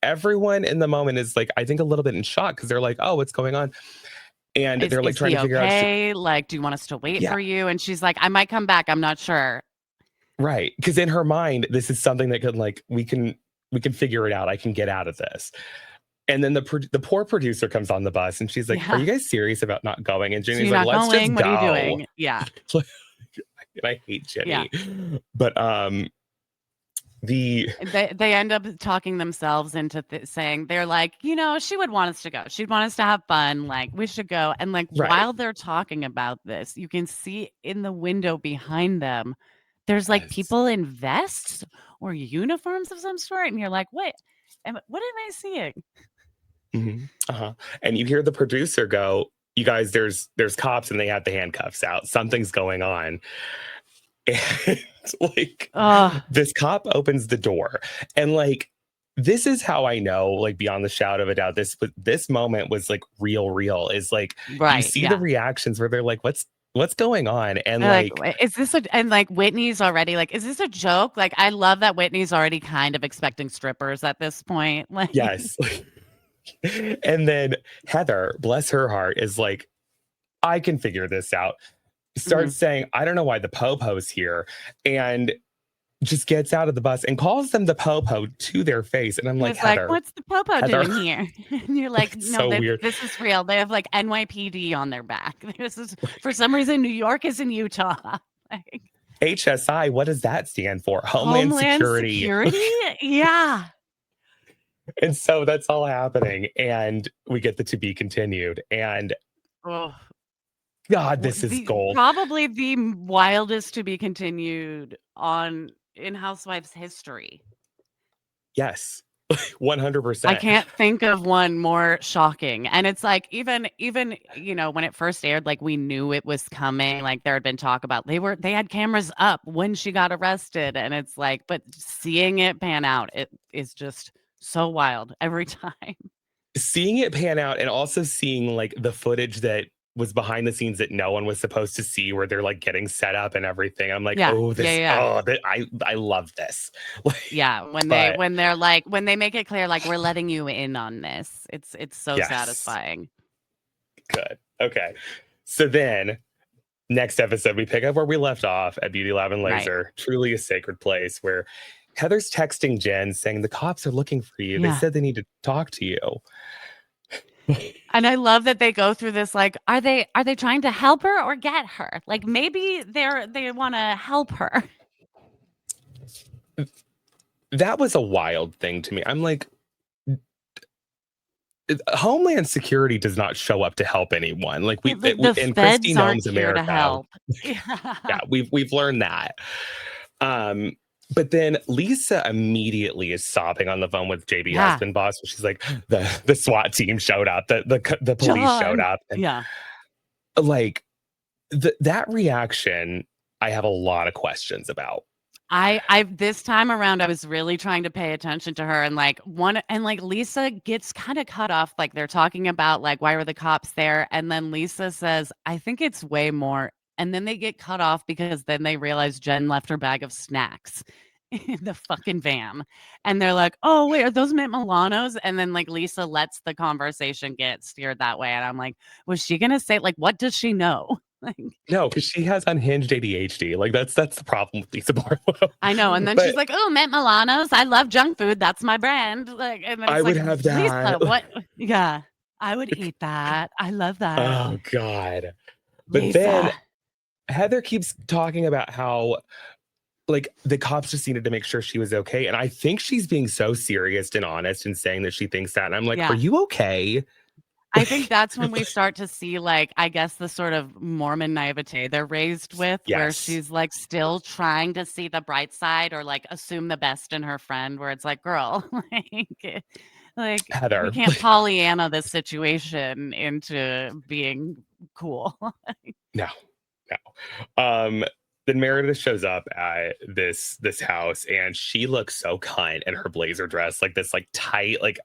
everyone in the moment is like, I think a little bit in shock because they're like, oh, what's going on? And they're like is trying he to figure out, okay? Like, do you want us to wait yeah, for you? And she's like, I might come back. I'm not sure. right. Because in her mind, this is something that could like, we can figure it out. I can get out of this. And then the poor producer comes on the bus and she's like, are Yeah. you guys serious about not going? And So Jenny's you're like, not let's just going? What are you go. doing? Yeah. And I hate Yeah. Jenny. But the They end up talking themselves into saying they're like, she would want us to go. She'd want us to have fun. Like we should go. And like right. while they're talking about this, you can see in the window behind them, there's like Yes. people in vests or uniforms of some sort, and you're like, what am I seeing? Mhm. Uh-huh. And you hear the producer go, you guys, there's cops and they have the handcuffs out. Something's going on. And like Oh, this cop opens the door and like this is how I know, like beyond the shadow of a doubt, this moment was like real is like you right. see the Yeah. reactions where they're like, what's going on? And They're like, like, is this and like Whitney's already like, is this a joke? Like, I love that Whitney's already kind of expecting strippers at this point. Like, yes. And then Heather, bless her heart, is like, I can figure this out. mhm. Starts saying, I don't know why the popo's here. And just gets out of the bus and calls them the popo to their face. And I'm He like, was like, Heather, "What's the popo Heather, doing here?" And you're like, it's "No, so weird. this is real. They have like NYPD on their back. This is for some reason New York is in Utah." Like, HSI, what does that stand for? Homeland Homeland Security. Security? Yeah. And so that's all happening. And we get the to be continued. And Oh, God, this is gold. probably the wildest to be continued on in Housewives history. Yes, I 100%. can't think of one more shocking. And it's like even when it first aired, like we knew it was coming. Like there had been talk about they had cameras up when she got arrested. And it's like, but seeing it pan out, it is just so wild every time. Seeing it pan out and also seeing like the footage that was behind the scenes that no one was supposed to see where they're like getting set up and everything. I'm like, Yeah. oh, Yeah. Yeah. I love this. Like, Yeah. but When they make it clear, like we're letting you in on this. It's so yes, satisfying. good. Okay. So then next episode, we pick up where we left off at Beauty Lab and Right. Laser, truly a sacred place where Heather's texting Jen saying the cops are looking for you. They Yeah. said they need to talk to you. And I love that they go through this, like, are they trying to help her or get her? Like, maybe they wanna help her. That was a wild thing to me. I'm like, Homeland Security does not show up to help anyone. Like Yeah, like, the in feds Christy aren't Nome's here to America, help. Yeah. yeah, we've learned that. Um, but then Lisa immediately is sobbing on the phone with JB Yeah. husband boss. She's like, the SWAT team showed up, the police showed John. up, and Yeah. like that reaction, I have a lot of questions about. I this time around, I was really trying to pay attention to her, and, like, Lisa gets kinda cut off, like, they're talking about, like, "Why were the cops there?" And then Lisa says, "I think it's way more," and then they get cut off because then they realize Jen left her bag of snacks in the fucking van, and they're like, "Oh, wait, are those Mint Milanos?" And then, like, Lisa lets the conversation get steered that way, and I'm like, "Was she gonna say, like, what does she know?" Like, No, because she has unhinged ADHD. Like that's the problem with Lisa Barlow. I know, and then But she's like, "Oh, Mint Milanos, I love junk food, that's my brand." Like, and then I it's would like, have "Lisa, that. what?" Yeah, I would eat that. I love that. Oh God. But then Lisa. Heather keeps talking about how like the cops just needed to make sure she was okay. And I think she's being so serious and honest and saying that she thinks that. And I'm like, are Yeah. you okay? I think that's when we start to see, like, I guess the sort of Mormon naivete they're raised with, where Yes. she's, like, still trying to see the bright side or, like, assume the best in her friend, where it's like, "Girl, like, we Heather. can't Pollyanna this situation into being cool." No, no. Then Meredith shows up at this house and she looks so cunt in her blazer dress, like this like tight, like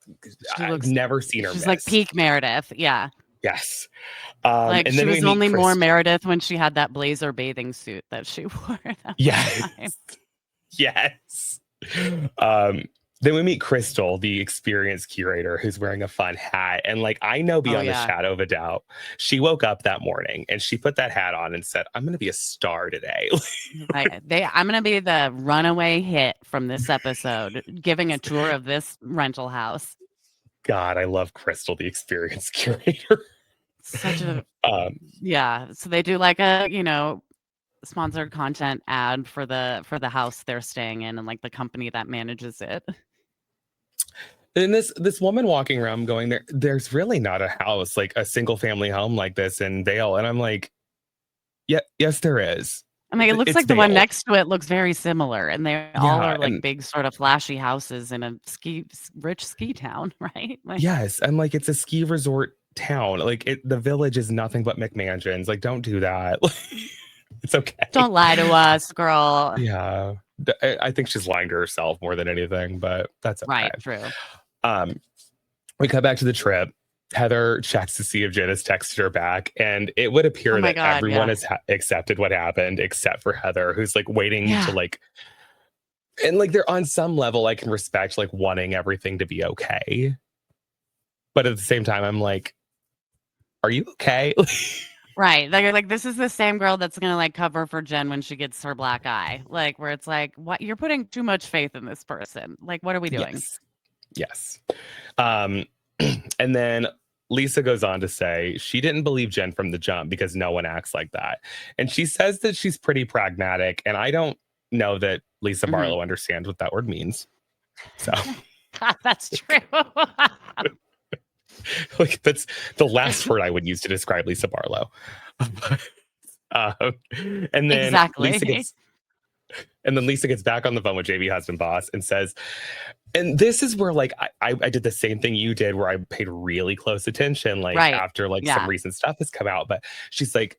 She I've looks never seen her she's like miss. peak Meredith, yeah. Yes. Like, And she then we was meet only more Crystal. Meredith when she had that blazer bathing suit that she wore that one Yes. time. Yes. Um, then we meet Crystal, the experienced curator, who's wearing a fun hat. And like, I know Oh, beyond the yeah. shadow of a doubt, she woke up that morning and she put that hat on and said, I'm going to be a star today. I'm gonna be the runaway hit from this episode, giving a tour of this rental house. God, I love Crystal, the experienced curator. Such a um, yeah, so they do, like, a, sponsored content ad for the house they're staying in and, like, the company that manages it. and this woman walking around going, there's really not a house, like a single family home like this in Vale. And I'm like, yeah, yes, there is. I mean, it looks It's like the one Vale. next to it looks very similar, and they all Yeah. are, like, And big sort of flashy houses in a rich ski town, right? Like, yes, and like it's a ski resort town. Like the village is nothing but McMansions. Like, don't do that. It's okay. don't lie to us, girl. Yeah. I think she's lying to herself more than anything, but that's okay. Right, true. Um, we come back to the trip. Heather checks to see if Jen has texted her back, and it would Oh appear my that god, everyone yeah. has accepted what happened except for Heather, who's like waiting to Yeah. like, and like they're on some level I can respect like wanting everything to be okay, but at the same time I'm like, are you okay? Right, like, this is the same girl that's gonna, like, cover for Jen when she gets her black eye, like, where it's like, "What? You're putting too much faith in this person. Like, what are we doing?" Yes. Yes. Um, and then Lisa goes on to say she didn't believe Jen from the jump because no one acts like that. And she says that she's pretty pragmatic. And I don't know that Lisa Mhm. Barlow understands what that word means. So, That's true. like, that's the last word I would use to describe Lisa Barlow. um, and then Lisa Exactly. gets And then Lisa gets back on the phone with JB husband boss and says, and this is where like I did the same thing you did, where I paid really close attention, like Right. after like some Yeah. recent stuff has come out. But she's like,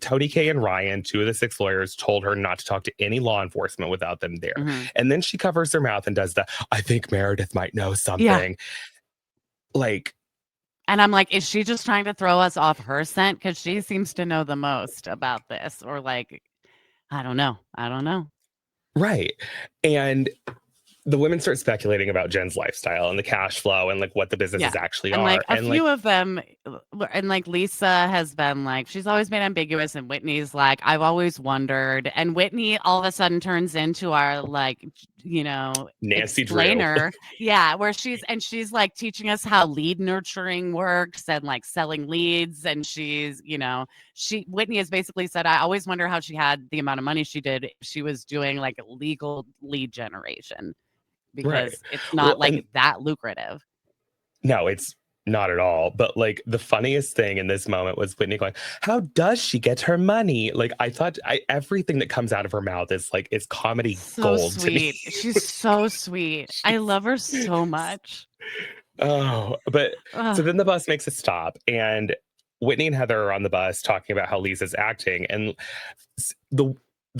Tony K and Ryan, two of the six lawyers, told her not to talk to any law enforcement without them there. Mhm. And then she covers her mouth and does the, I think Meredith might know Yeah. something. Like, And I'm like, is she just trying to throw us off her scent? Because she seems to know the most about this. Or like, I don't know. I don't know. right. And the women start speculating about Jen's lifestyle and the cash flow and like what the businesses Yeah. actually And like are. a And like, few of them, and like Lisa has been like, she's always been ambiguous. And Whitney's like, I've always wondered. And Whitney all of a sudden turns into our like Nancy Drew. explainer. Yeah, where she's like teaching us how lead nurturing works and like selling leads. And Whitney has basically said, I always wonder how she had the amount of money she did if she was doing like legal lead generation, Right. because it's not like that lucrative. No, it's not at all. But like the funniest thing in this moment was Whitney going, "How does she get her money?" Like I thought everything that comes out of her mouth is like it's comedy So gold sweet. to me. She's so sweet. I love her so much. Oh, but so then the bus makes a stop and Whitney and Heather are on the bus talking about how Lisa's acting, and the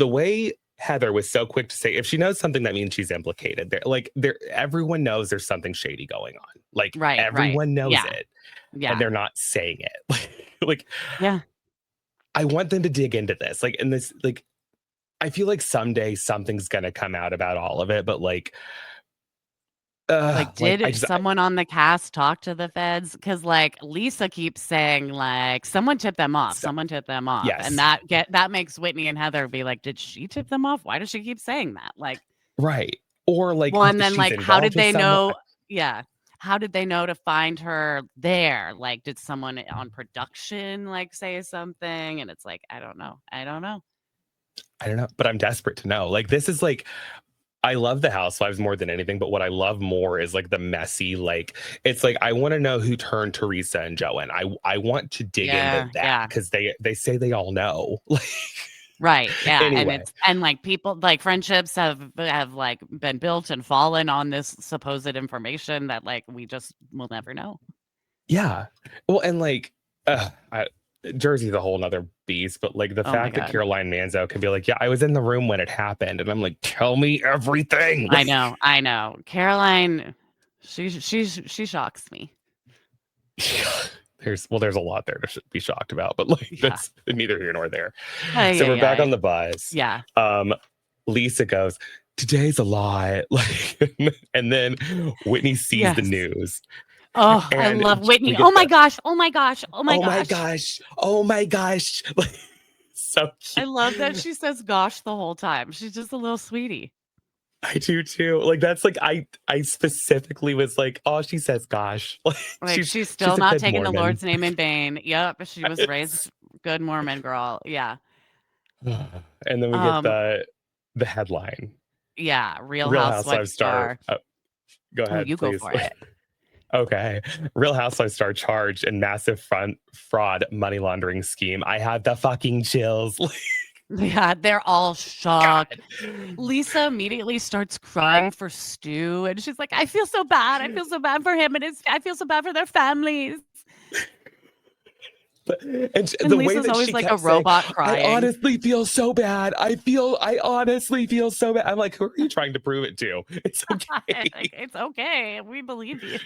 way Heather was so quick to say, if she knows something, that means she's implicated. Everyone knows there's something shady going on. Like everyone knows it, and they're not saying it. Like, yeah, I want them to dig into this. Like, in this, like, I feel like someday something's gonna come out about all of it, but did someone on the cast talk to the feds? Because like Lisa keeps saying like someone tipped them off, yes. and that makes Whitney and Heather be like, did she tip them off? Why does she keep saying that? Like, right, or like, well, and then like, how did they know? Yeah, how did they know to find her there? Like, did someone on production like say something? And it's like, I don't know, but I'm desperate to know. Like, this is like, I love the Housewives more than anything, but what I love more is like the messy, like, it's like, I want to know who turned Teresa and Joanne. I want to dig into that because they say they all know. Right. Yeah. Anyway. And like people, like friendships have like been built and fallen on this supposed information that like we just will never know. Yeah. Well, and like, Jersey's a whole nother beast, but like the fact that Caroline Manzo can be like, yeah, I was in the room when it happened, and I'm like, tell me everything. I know. Caroline, she shocks me. There's a lot there to be shocked about, but like that's neither here nor there. So we're back on the bus. Yeah. Lisa goes, today's a lot. Like, and then Whitney sees the news. Oh, I love Whitney. Oh my gosh. Like, so cute. I love that she says gosh the whole time. She's just a little sweetie. I do too. Like, that's like, I specifically was like, oh, she says gosh. Like she's still not taking the Lord's name in vain. Yep. She was raised good Mormon girl. Yeah. And then we get the headline. Yeah. Real Housewives star. Go ahead. You please. Go for it. Okay. Real Housewives star charged in massive fraud money laundering scheme. I had the fucking chills. Yeah, they're all shocked. God. Lisa immediately starts crying for Stu, and she's like, I feel so bad. I feel so bad for him, and I feel so bad for their families. And the Lisa's way that always like a robot crying. I honestly feel so bad. I honestly feel so bad. I'm like, who are you trying to prove it to? It's okay. It's okay. We believe you.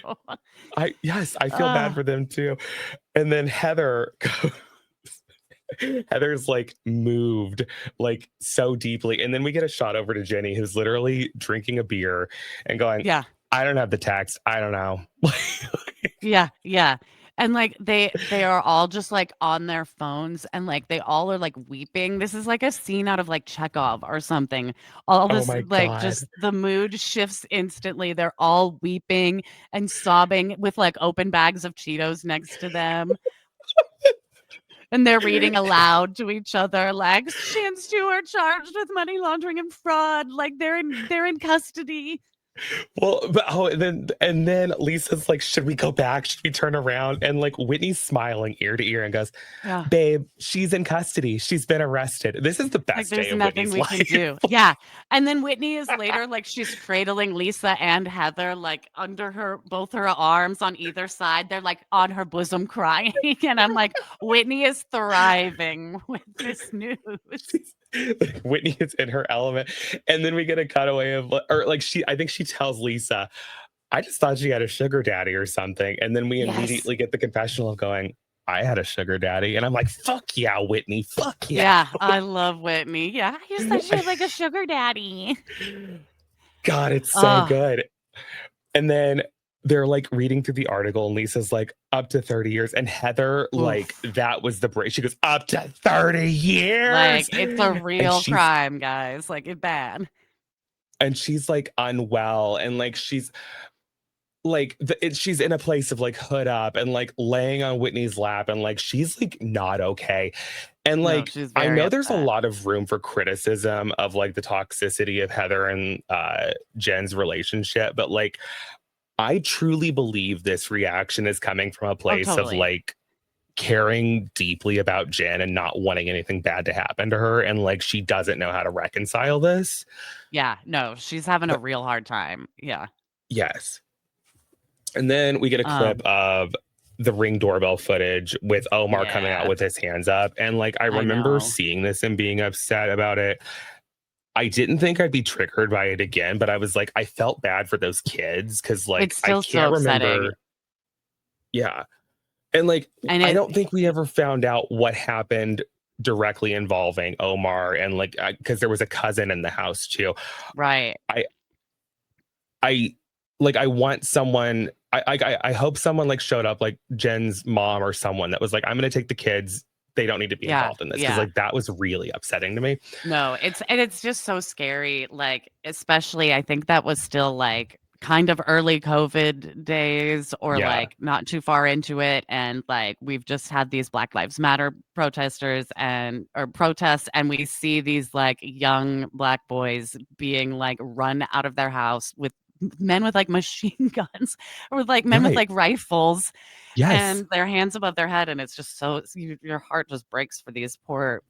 I feel bad for them too. And then Heather's like moved like so deeply. And then we get a shot over to Jenny, who's literally drinking a beer and going, yeah, I don't have the text. I don't know. Yeah. And like they are all just like on their phones, and like they all are like weeping. This is like a scene out of like Chekhov or something. All this like just the mood shifts instantly. They're all weeping and sobbing with like open bags of Cheetos next to them. And they're reading aloud to each other, like, she and Stu are charged with money laundering and fraud. Like they're in custody. Well, but and then Lisa's like, should we go back? Should we turn around? And like Whitney's smiling ear to ear and goes, babe, she's in custody. She's been arrested. This is the best day of Whitney's life. There's nothing we can do. Yeah. And then Whitney is later like she's cradling Lisa and Heather like under both her arms on either side. They're like on her bosom crying. And I'm like, Whitney is thriving with this news. Whitney is in her element. And then we get a cutaway of, or like I think she tells Lisa, I just thought she had a sugar daddy or something. And then we immediately get the confessional of going, I had a sugar daddy. And I'm like, fuck yeah, Whitney. Fuck yeah. Yeah, I love Whitney. Yeah, I just thought she had like a sugar daddy. God, it's so good. And then they're like reading through the article and Lisa's like, up to 30 years. And Heather, like, that was the break. She goes, up to 30 years. Like, it's a real crime, guys. Like, it's bad. and she's like unwell, and like she's like she's in a place of like hood up and like laying on Whitney's lap, and like she's like not okay. And No, like she's I very know there's a upset. lot of room for criticism of like the toxicity of Heather and Jen's relationship, but like I truly believe this reaction is coming from a Oh, place of totally. like caring deeply about Jen and not wanting anything bad to happen to her, and like she doesn't know how to reconcile this. Yeah, no, she's having a But real hard time. Yeah. yes. And then we get a clip Um, of the Ring doorbell footage with Omar coming out yeah, with his hands up. And like, I I remember know. seeing this and being upset about it. I didn't think I'd be triggered by it again, but I was like, I felt bad for those kids because, like, It's I still so can't upsetting. remember. Yeah. And like, And I it don't think we ever found out what happened directly involving Omar. And like, because there was a cousin in the house too. right. I, I, like, I want someone. I hope someone like showed up, like Jen's mom or someone that was like, I'm going to take the kids. They don't need to be Yeah, involved in this, because yeah. like that was really upsetting to me. No, it's just so scary, like, especially I think that was still, like, kind of early COVID days or, Yeah. like, not too far into it, and, like, we've just had these Black Lives Matter protesters and or protests, and we see these, like, young Black boys being, like, run out of their house with men with, like, machine guns or with, like, men with, Right. like, rifles Yes. and their hands above their head, and it's just so your heart just breaks for these poor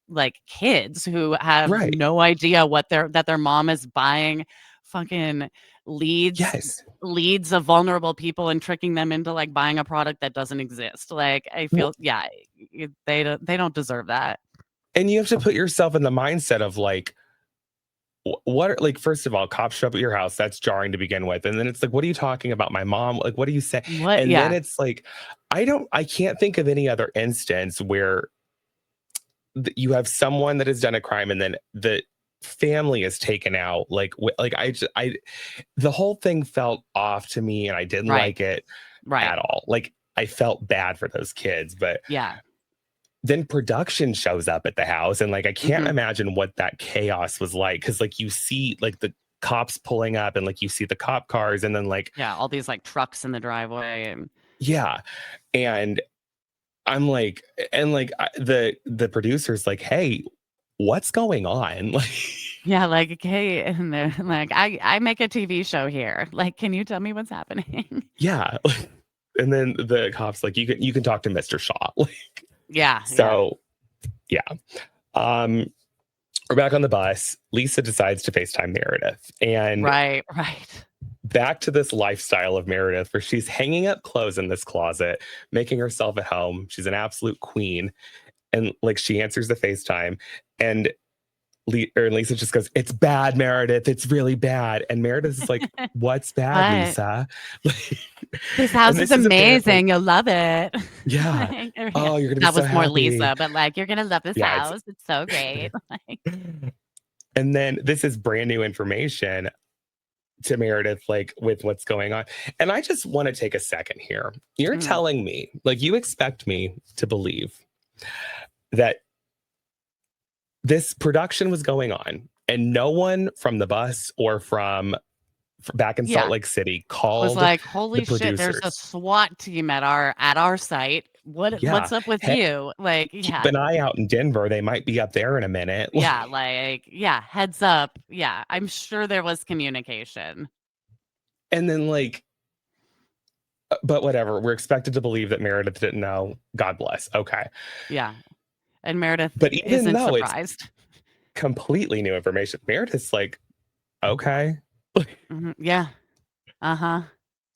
like kids who have Right. no idea what their mom is buying fucking leads Yes. leads of vulnerable people and tricking them into like buying a product that doesn't exist. Like I Well, feel yeah, they don't deserve that. and you have to put yourself in the mindset of like, what are, like, first of all, cops show up at your house. That's jarring to begin with. And then it's like, what are you talking about? My mom? Like, what do you say? What And then yeah. it's like, I can't think of any other instance where you have someone that has done a crime and then the family is taken out. Like, like the whole thing felt off to me, and I didn't Right. like it Right. at all. Like, I felt bad for those kids, but Yeah. then production shows up at the house, and like I can't Mhm. imagine what that chaos was like, because like you see like the cops pulling up, and like you see the cop cars, and then like Yeah, all these like trucks in the driveway and yeah. And I'm like, and like the producer's like, hey, what's going on? Like, yeah, like okay, and they're like I make a TV show here. Like can you tell me what's happening? yeah. And then the cops like, you can talk to Mr. Shaw. Like, Yeah, yeah. so yeah. um we're back on the bus. Lisa decides to FaceTime Meredith, and Right, right. back to this lifestyle of Meredith where she's hanging up clothes in this closet, making herself at home. She's an absolute queen. And like she answers the FaceTime, and Lisa just goes, "It's bad, Meredith. It's really bad." And Meredith is like, "What's bad, But Lisa?" Like, this and house is this is apparently, amazing, you'll love it. yeah. Like, or yeah, Oh, you're gonna be that so was more happy. Lisa, but, like, "You're gonna love this Yeah, it's house, it's so great." Like and then this is brand new information to Meredith, like with what's going on. And I just want to take a second here. You're mm, telling me, like, you expect me to believe that this production was going on and no one from the bus or from back in Salt yeah, Lake City was called like, the "Holy shit, there's a producers. SWAT team at our site. Yeah. What's up with Hey, you?" Like, keep yeah, an eye out in Denver. They might be up there in a minute. yeah, like, yeah, heads up. Yeah, I'm sure there was communication. And then, like, but whatever. We're expected to believe that Meredith didn't know. God bless. Okay. Yeah, and Meredith But even isn't though it's surprised. completely new information, Meredith's like, okay. Mhm, yeah, uh-huh.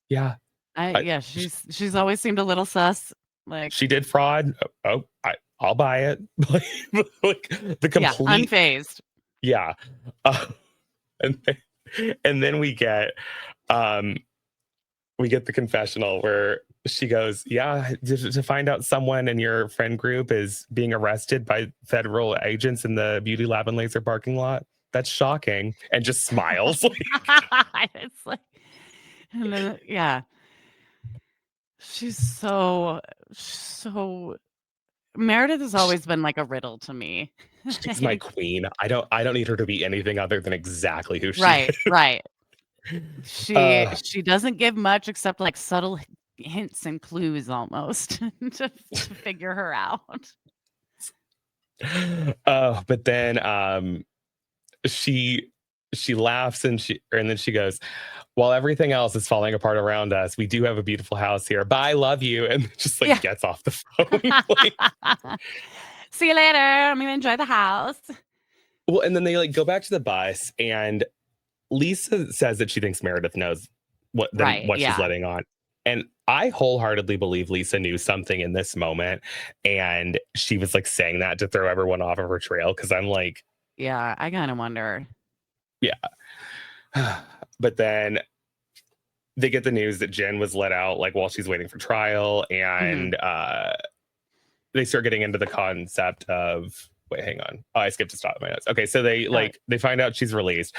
Yeah. I, Yeah, she's always seemed a little sus, like she did fraud. Oh, I'll buy it. Like the yeah, complete, unfazed. yeah. Uh, and then um we get the confessional where she goes, yeah, to find out someone in your friend group is being arrested by federal agents in the beauty lab and laser parking lot. That's shocking. And just smiles. It's like and then yeah, she's so Meredith has always been like a riddle to me. She's my queen. I don't need her to be anything other than exactly who she Right, is. right. She Uh, she doesn't give much except like subtle hints and clues almost to figure her out. but then she she laughs and then she goes, while everything else is falling apart around us, we do have a beautiful house here. Bye, love you, and just like Yeah. gets off the phone. Like, See you later. I'm gonna enjoy the house. well, and then they like go back to the bus, and Lisa says that she thinks Meredith knows Right. what she's Yeah. letting on. And I wholeheartedly believe Lisa knew something in this moment. And she was like saying that to throw everyone off of her trail. Cause I'm like, Yeah. I kind of wonder. yeah. But then they get the news that Jen was let out like while she's waiting for trial. Mhm. And they start getting into the concept of wait, hang on. Oh, I skipped a stop in my notes. Okay, so Oh, they find out she's released,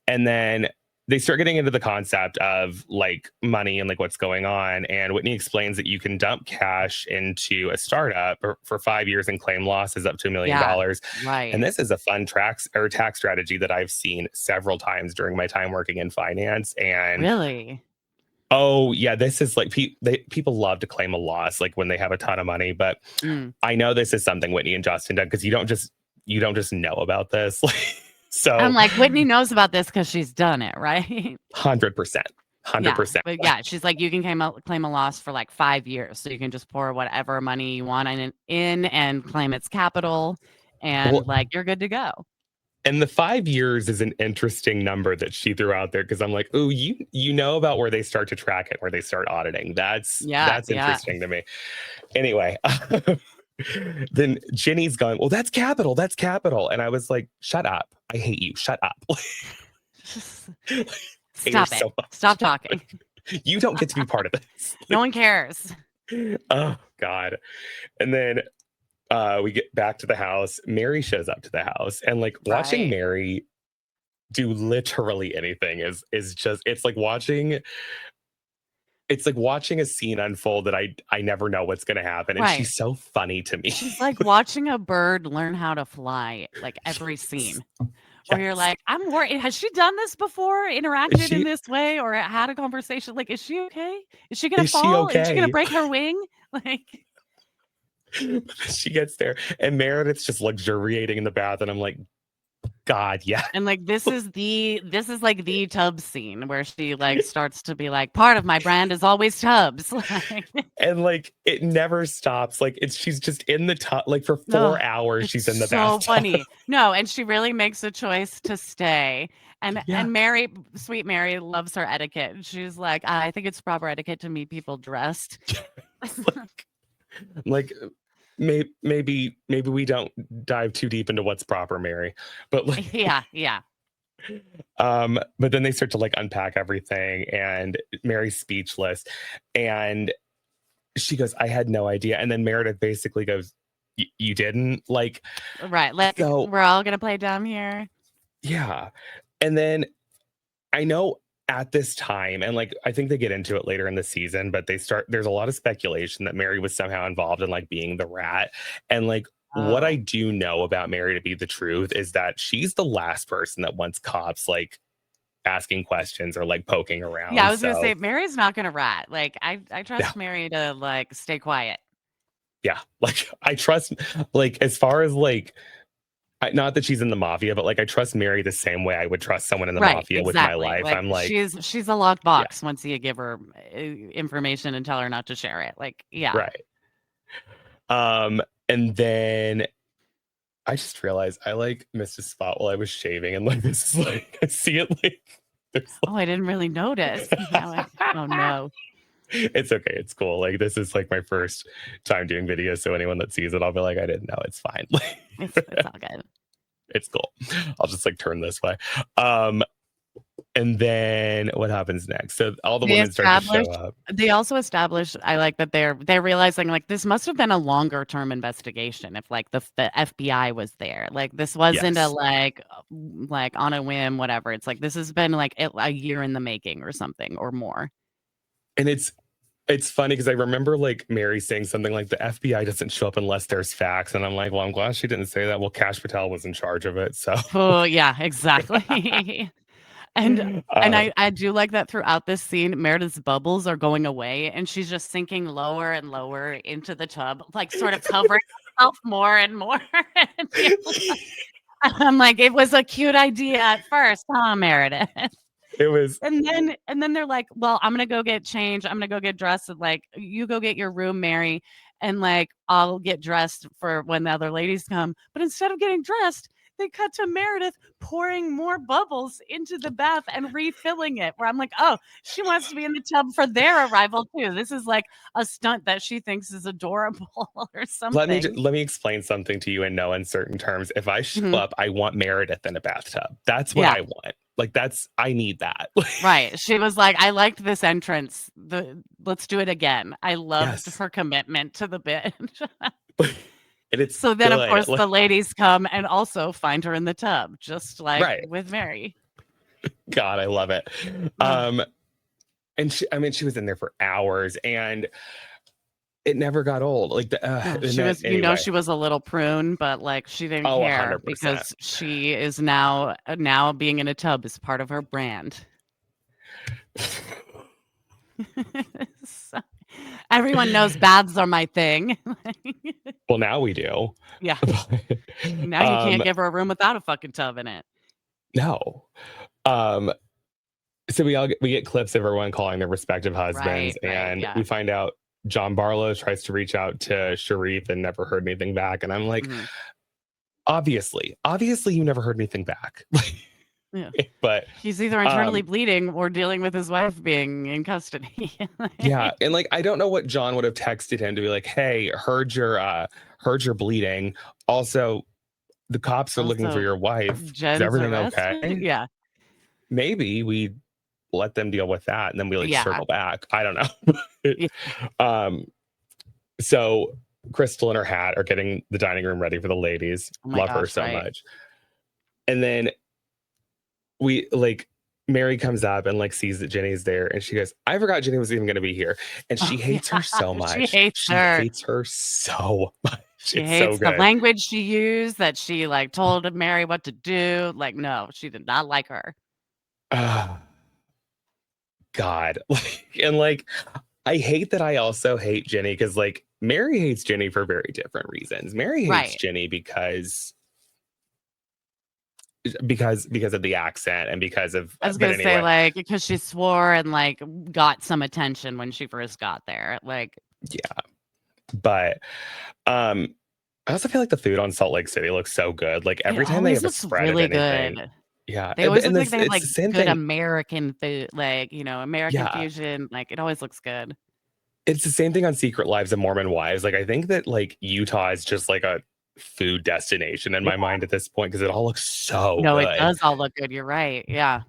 and then they start getting into the concept of like money and like what's going on. And Whitney explains that you can dump cash into a startup for 5 years and claim losses up to yeah. $1 million. And Right. this is a fun tax strategy that I've seen several times during my time working in finance. And Really? oh yeah, this is like people love to claim a loss like when they have a ton of money, but Mm. I know this is something Whitney and Justin done because you don't just know about this. I'm So like, Whitney knows about this because she's done it, right? 100%. Yeah. 100%. But yeah, she's like, you can claim a loss for like 5 years. So you can just pour whatever money you want in and claim its capital. And Well, like, you're good to go. and the 5 years is an interesting number that she threw out there because I'm like, oh, you know about where they start to track it, where they start auditing. Yeah. That's Yeah. interesting to me. Anyway, then Jenny's going, well, that's capital. That's capital. And I was like, shut up. I hate you. Shut up. I hate her Stop it. so much. Stop talking. You don't get to be part of this. No one cares. Oh God. And then we get back to the house. Mary shows up to the house, and like watching Right. Mary do literally anything is just it's like watching a scene unfold that I never know what's gonna happen. And Right. she's so funny to me. She's like watching a bird learn how to fly, like every scene. Where you're Yes. like, I'm worried. Has she done this before? Is Interacted in she this way or had a conversation? Like, is she okay? Is she gonna is she fall? Is she gonna okay? break her wing? Like, She gets there, and Meredith's just luxuriating in the bath, and I'm like, God, yeah. and like this is like the Tubbs scene where she like starts to be like, part of my brand is always Tubbs. Like, And like it never stops. Like she's just in the tub. Like for no, 4 hours, it's she's in the so bathtub. funny. No, and she really makes a choice to stay. Yeah. And Mary, sweet Mary, loves her etiquette. She's like, I think it's proper etiquette to meet people dressed. like maybe we don't dive too deep into what's proper, Mary. But like Yeah, yeah. but then they start to like unpack everything, and Mary's speechless, and she goes, I had no idea. And then Meredith basically goes, you didn't like. Right. Like, So we're all gonna play dumb here. yeah. And then I know at this time, and like I think they get into it later in the season, but there's a lot of speculation that Mary was somehow involved in like being the rat. And like what I Oh. do know about Mary to be the truth is that she's the last person that wants cops like asking questions or like poking Yeah, I around. was gonna say So Mary's not gonna rat. Like, I yeah, trust Mary to like stay quiet. yeah. Like I trust like as far as like not that she's in the mafia, but like I trust Mary the same way I would trust someone in the Right, mafia with my exactly. life. Like I'm like, she's a locked yeah, box once you give her information and tell her not to share it. Like, yeah. right. And then I just realized I like missed a spot while I was shaving, and like this is like I see it like there's Oh, I didn't really notice. Now oh like no. it's okay, it's cool. Like this is like my first time doing videos, so anyone that sees it, I'll be like, I didn't know, it's fine. It's all good. It's cool. I'll just like turn this way. Um, and then what happens next? So all the They women start to show established up. they also established I like that they're realizing, like, this must have been a longer term investigation if, like, the FBI was there. Like, this wasn't a, Yes. like, on a whim, whatever. It's like, this has been, like, a year in the making or something or more. And It's funny because I remember like Mary saying something like the FBI doesn't show up unless there's facts. And I'm like, well, I'm glad she didn't say that. Well, Cash Patel was in charge of it. So Oh, yeah, exactly. And uh, I do like that throughout this scene, Meredith's bubbles are going away, and she's just sinking lower and lower into the tub, like, sort of covering herself more and more, and you're I'm like, "It was a cute idea at first, huh, Meredith?" it was And then they're like, "Well, I'm gonna go get changed. I'm gonna go get dressed, and, like, you go get your room, Mary, and, like, I'll get dressed for when the other ladies come." But instead of getting dressed, they cut to Meredith pouring more bubbles into the bath and refilling it, where I'm like, "Oh, she wants to be in the tub for their arrival too. This is, like, a stunt that she thinks is adorable or something." let me explain something to you in no uncertain terms. If I show Mhm. up, I want Meredith in a bathtub. That's what Yeah. I want. Like I need that. Right. She was like, "I liked this entrance. Let's do it again." I loved Yes. her commitment to the bit. And it's So then, of good. course, the ladies come and also find her in the tub, just like Right. with Mary. God, I love it. Ugh. Um, and she, I mean, she was in there for hours and it never got old. Like No, and she then was anyway. she was a little prune, but, like, she didn't Oh, care 100%. because she is now being in a tub is part of her brand. So, everyone knows baths are my thing. Well, now we do. Yeah. Now you um, can't give her a room without a fucking tub in it. no. Um, so we get clips of everyone calling their respective husbands, Right, and yeah. we find out John Barlow tries to reach out to Sharif and never heard anything back. And I'm like, Mhm. obviously, you never heard anything back. Yeah. But He's either internally um, bleeding or dealing with his wife being in custody. yeah, and like I don't know what John would have texted him to be like, "Hey, heard you're bleeding. Also, the cops are looking for Also, your wife. Is Jen's everything arrested? okay?" Yeah. Maybe we let them deal with that and then we like Yeah. circle back. I don't know. Yeah. um, so Crystal and her hat are getting the dining room ready for the ladies. Oh my Love her gosh, so right. much. And then we like Mary comes up and like sees that Jenny's there and she goes, I forgot Jenny was even going to be here. And she Oh, hates yeah. her so She much. hates She her. hates her so much. She It's so hates the good. language she used, that she, like, told Mary what to do. Like, no, she did not like her. Ah, God. And like, I hate that I also hate Jenny because like Mary hates Jenny for very different reasons. Mary hates Right. Jenny because of the accent and because of I was but gonna say, anyway, like, because she swore and, like, got some attention when she first got there. Like, yeah. But um I also feel like the food on Salt Lake City looks so good. Like it every time they always have a looks spread of really anything. good. Yeah. They always And look like this they have, it's like, the same good thing. American food, like, American Yeah. fusion, like, it always looks good. It's the same thing on Secret Lives of Mormon Wives. Like I think that like Utah is just like a food destination in Yeah. my mind at this point because it all looks so No, it good. does all look good, you're right, yeah.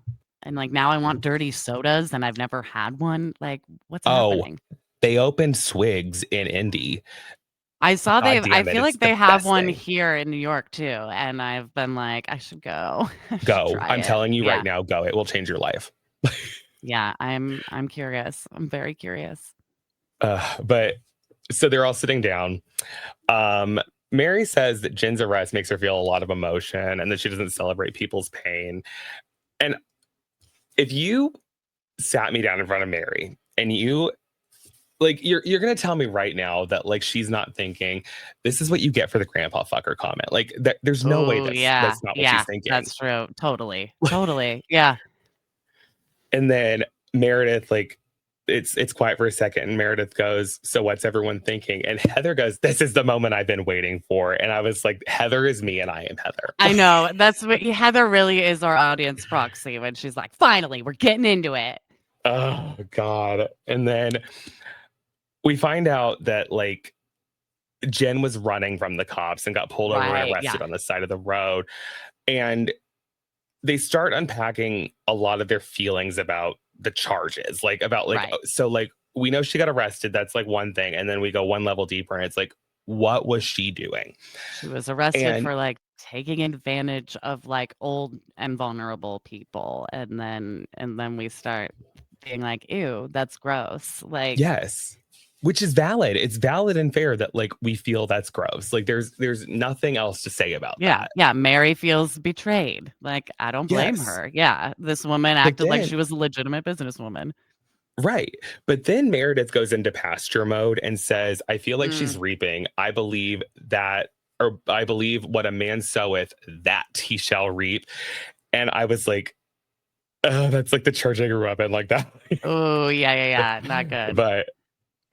And, like, now I want dirty sodas, and I've never had one. Like, what's Oh, happening? they opened Swigs in Indy. I God I damn it. feel It's like they the have best one thing. here in New York too, and I've been like, "I should go. I should Go. try I'm it." telling you right Yeah. now, go. It will change your life. Yeah, I'm curious. I'm very curious. But so they're all sitting down. Um, Mary says that Jen's arrest makes her feel a lot of emotion and that she doesn't celebrate people's pain. And if you sat me down in front of Mary and you like you're gonna tell me right now that like she's not thinking this is what you get for the grandpa fucker comment. Like that there's no way Oh, yeah. that's not what she's Yeah, thinking. that's true. Totally. Totally. Yeah. And then Meredith, like, it's quiet for a second, and Meredith goes, "So what's everyone thinking?" And Heather goes, "This is the moment I've been waiting for." And I was like, "Heather is me, and I am Heather." I know. That's what Heather really is our audience proxy when she's like, "Finally, we're getting into it." Oh God! And then we find out that like Jen was running from the cops and got pulled over and Right. arrested Yeah. on the side of the road, and they start unpacking a lot of their feelings about the charges, like about like Right. so like we know she got arrested. That's like one thing, and then we go one level deeper, and it's like, what was she doing? She was arrested And for, like, taking advantage of, like, old and vulnerable people, and then we start being like, ew, that's gross. Like, Yes. Which is valid. It's valid and fair that like we feel that's gross. Like there's nothing else to say about yeah, that. yeah. Mary feels betrayed. Like, I don't blame Yes. her. Yeah. This woman But acted like then she was a legitimate businesswoman. right. But then Meredith goes into pasture mode and says, I feel like she's Mm. reaping. I believe that, or I believe what a man soweth, that he shall reap. And I was like, oh, that's like the church I grew up in, like that. Oh, yeah, yeah, yeah. Not good. but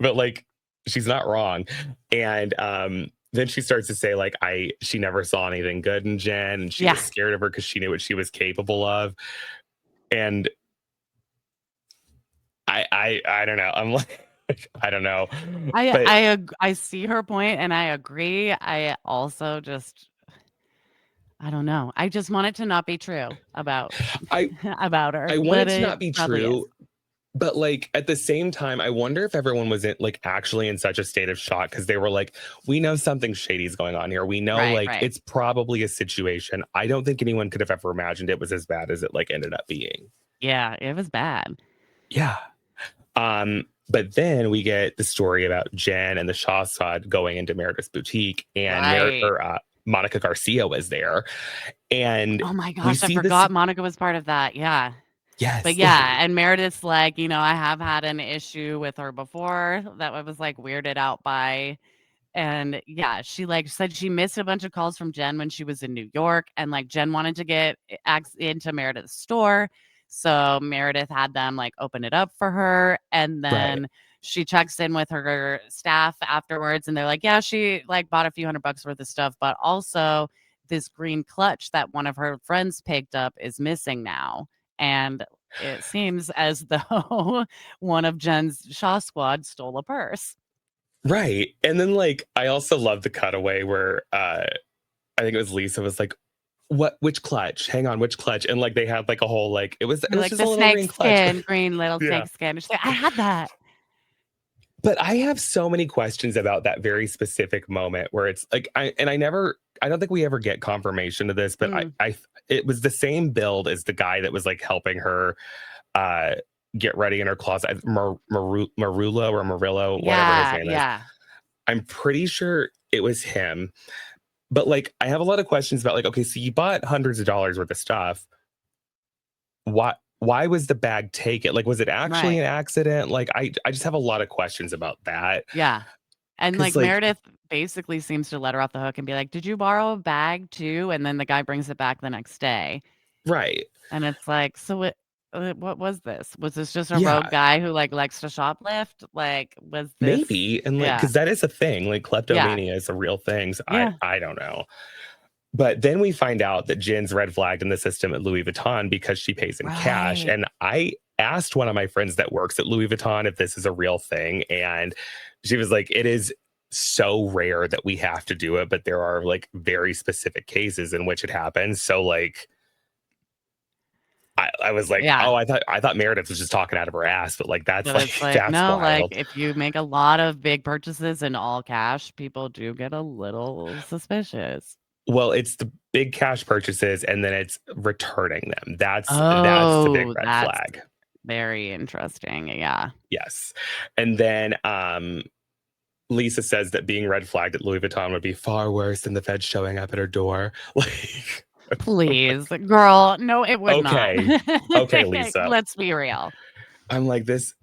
but like she's not wrong. And then she starts to say like she never saw anything good in Jen and she Yeah. was scared of her because she knew what she was capable of. And I don't know. I'm like I don't know. But I see her point and I agree. I also just I don't know. I just want it to not be true about I about her, I want but it to it not be probably is. true. But like at the same time, I wonder if everyone was like actually in such a state of shock because they were like, we know something shady is going on here. We know Right, like right. it's probably a situation. I don't think anyone could have ever imagined it was as bad as it like ended up being. Yeah, it was bad. Yeah. But then we get the story about Jen and the Shaw Squad going into Meredith's boutique, and Right. Monica Garcia was there, and Oh my we gosh, I see this. forgot Monica was part of that. Yeah. But Yes, yeah, and Meredith's like, I have had an issue with her before that I was like weirded out by. And yeah, she like said she missed a bunch of calls from Jen when she was in New York. And like Jen wanted to get into Meredith's store. So Meredith had them like open it up for her. And right, then she checks in with her staff afterwards. And they're like, yeah, she like bought a few $100 worth of stuff, but also this green clutch that one of her friends picked up is missing now. And it seems as though one of Jen's Shaw Squad stole a purse. right. And then like I also love the cutaway where I think it was Lisa was like, which clutch? Hang on, which clutch? And like they had like a whole like it was Like just the a little snake green clutch. skin, green little Yeah. snake skin. She's like, I had that. But I have so many questions about that very specific moment where it's like I don't think we ever get confirmation of this, but Mm. it was the same build as the guy that was like helping her uh get ready in her closet, Marullo or Murillo, whatever his Yeah, name is. yeah. I'm pretty sure it was him. But like I have a lot of questions about like, okay, so you bought hundreds of dollars worth of stuff. Why was the bag taken? Like, was it actually Right. an accident? Like, I just have a lot of questions about that. Yeah. And like Cause like, Meredith basically seems to let her off the hook and be like, did you borrow a bag too? And then the guy brings it back the next day. right. And it's like, so what was this? Was this just a rogue Yeah, guy who like likes to shoplift? Like, was this maybe. And like, yeah. cause that is a thing. Like Yeah. kleptomania is a real thing. So Yeah. I don't know. But then we find out that Jin's red flagged in the system at Louis Vuitton because she pays in cash. Right. And I asked one of my friends that works at Louis Vuitton if this is a real thing. And she was like, it is so rare that we have to do it, but there are like very specific cases in which it happens. So like I was like, Yeah. oh, I thought Meredith was just talking out of her ass, but like But it's like, that's no, like wild. if you make a lot of big purchases in all cash, people do get a little suspicious. Well, it's the big cash purchases and then it's returning them. That's the big Oh, red that's flag. very interesting. Yeah. Yes. And then Lisa says that being red flagged at Louis Vuitton would be far worse than the feds showing up at her door. Please, girl. No, it would not. Okay. Okay, Lisa. Let's be real. I'm like this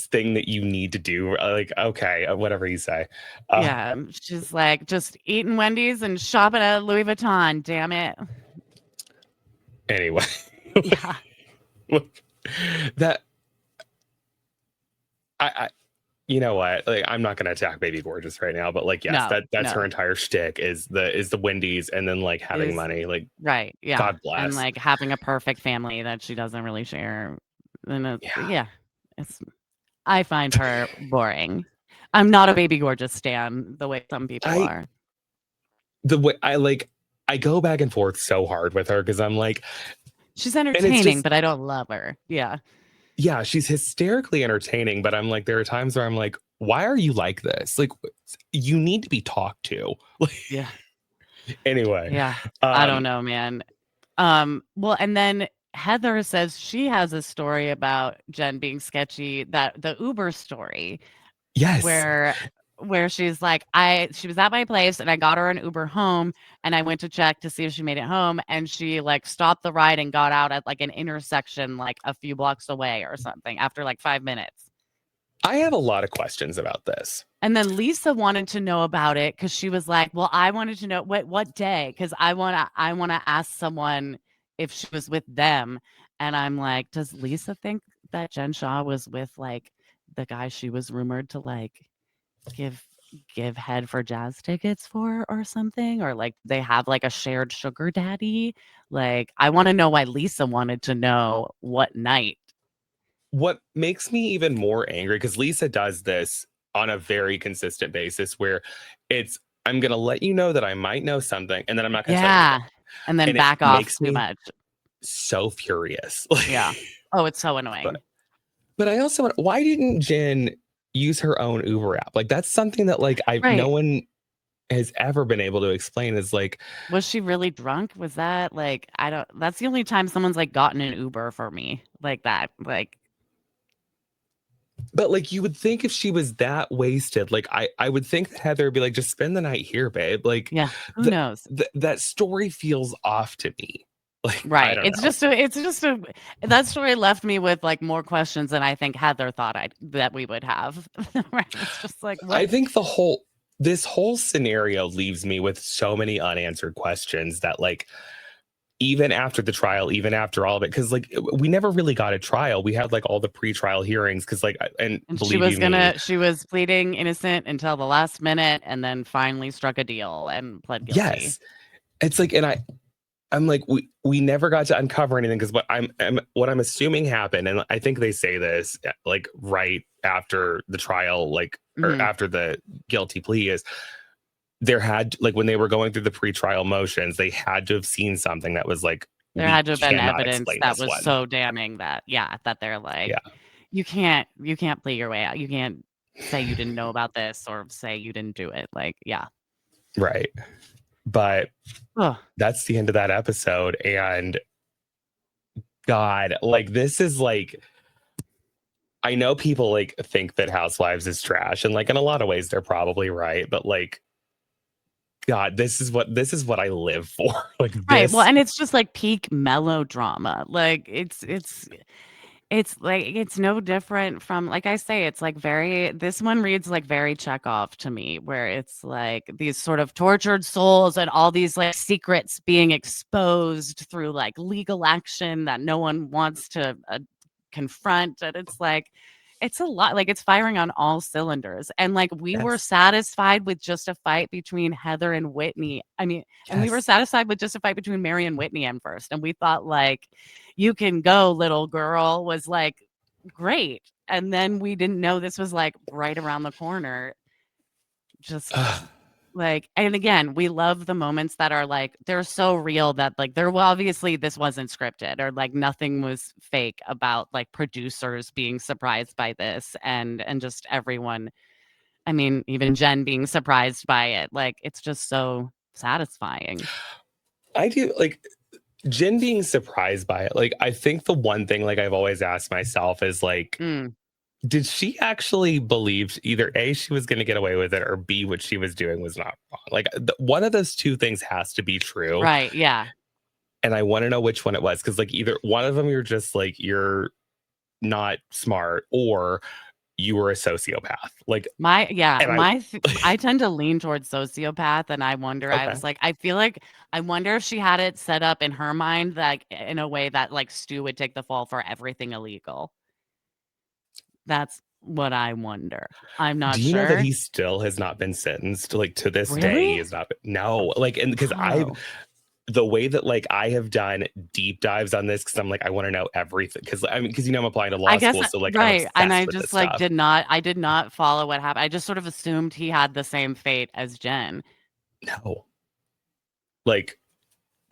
thing that you need to do. Like, okay, whatever you say. Uh, Yeah. She's like, just eating Wendy's and shopping at Louis Vuitton. Damn it. anyway. Yeah. that I you know what? Like, I'm not gonna attack Baby Gorgeous right now, but like, yes, No, that's her no. entire shtick is the Wendy's and then like having Is money. Like, right. Yeah. God And bless. like having a perfect family that she doesn't really share. And Yeah. yeah. It's I find her boring. I'm not a Baby Gorgeous stan the way some people I are. the way I go back and forth so hard with her because I'm like, She's and it's entertaining, just but I don't love her. Yeah. yeah, she's hysterically entertaining, but I'm like, there are times where I'm like, why are you like this? Like, you need to be talked to. Yeah. Anyway, Yeah. I don't um, know, man. Well, and then Heather says she has a story about Jen being sketchy, that the Uber story Yes. where she's like, she was at my place and I got her an Uber home and I went to check to see if she made it home and she like stopped the ride and got out at like an intersection like a few blocks away or something after like 5 minutes. I have a lot of questions about this. And then Lisa wanted to know about it because she was like, "Well, I wanted to know what day because I wanna ask someone if she was with them." And I'm like, "Does Lisa think that Jen Shah was with like the guy she was rumored to like give head for jazz tickets for or something? Or like they have like a shared sugar daddy?" Like, I want to know why Lisa wanted to know what night. What makes me even more angry, because Lisa does this on a very consistent basis where it's, I'm going to let you know that I might know something and then I'm not going to tell you anything. Yeah. And then And it back off makes too me much. so furious. Yeah. Oh, it's so but annoying. but I also, why didn't Jen use her own Uber app? Like, that's something that like no Right. one has ever been able to explain, is like, Was she really drunk? Was that like, I don't, that's the only time someone's like gotten an Uber for me like that. Like, but like you would think if she was that wasted, like I would think that Heather would be like, just spend the night here, babe. Like yeah, who the, knows? that story feels off to me. Like, I Right. don't know. That story left me with like more questions than I think Heather thought that we would have. Right. It's just like, I what? think this whole scenario leaves me with so many unanswered questions that like even after the trial, even after all of it, because like we never really got a trial. We had like all the pre-trial hearings because like, and And believe you me, she was pleading innocent until the last minute and then finally struck a deal and pled guilty. yes, it's like, and I'm like, we never got to uncover anything, because what I'm assuming happened, and I think they say this like right after the trial, like, or Mhm. after the guilty plea, is there had, like, when they were going through the pretrial motions, they had to have seen something that was like, There we had to have been cannot evidence explain that this was one. so damning that yeah, that they're like, Yeah, you can't play your way out. You can't say you didn't know about this or say you didn't do it. Like, yeah. right. But Ugh. that's the end of that episode, and God, like, this is like, I know people like think that Housewives is trash, and like in a lot of ways they're probably right, but like, God, this is what I live for. Like Right. Well, this. and it's just like peak melodrama. Like it's like it's no different from like I say, it's like very this one reads like very Chekhov to me, where it's like these sort of tortured souls and all these like secrets being exposed through like legal action that no one wants to confront. And it's like it's a lot, like it's firing on all cylinders. And like we were Yes. satisfied with just a fight between Heather and Whitney. I mean, and we were Yes. satisfied with just a fight between Mary and Whitney at first. And we thought like you can go, little girl was like great. And then we didn't know this was like right around the corner. Just Ugh. like, and again, we love the moments that are like they're so real that like they're well, obviously this wasn't scripted or like nothing was fake about like producers being surprised by this and just everyone. I mean, even Jen being surprised by it. Like it's just so satisfying. I do like Jen being surprised by it. Like, I think the one thing like I've always asked myself is like, Mm, did she actually believe either A, she was going to get away with it, or B, what she was doing was not wrong? Like, one of those two things has to be true. right. Yeah. And I want to know which one it was. Because, like, either one of them, you're just like, you're not smart, or you were a sociopath. Like, and I tend to lean towards sociopath and I wonder, I okay. was like, I feel like I wonder if she had it set up in her mind like in a way that like Stu would take the fall for everything illegal. That's what I wonder. I'm Do not you know that sure. he still has not been sentenced? Like, to this day, he Really? has not been. No, like, and because Oh. the way that like I have done deep dives on this, because I'm like, I want to know everything. Because I mean, because I'm applying to I law guess school, so like I'm right. And obsessed I with this just like stuff. I did not follow what happened. I just sort of assumed he had the same fate as Jen. No, like,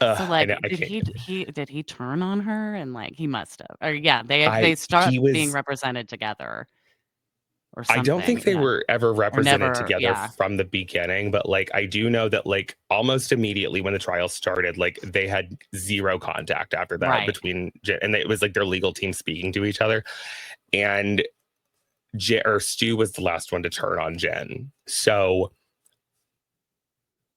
So, I know like, I can't. did he turn on her? And, like, he must have. Or, yeah, they I start he being was represented together. or I don't something. think they Yeah. were ever represented never, together yeah. from the beginning, but like I do know that like almost immediately when the trial started, like they had zero contact after that Right. between and it was like their legal team speaking to each other, and Stu was the last one to turn on Jen. So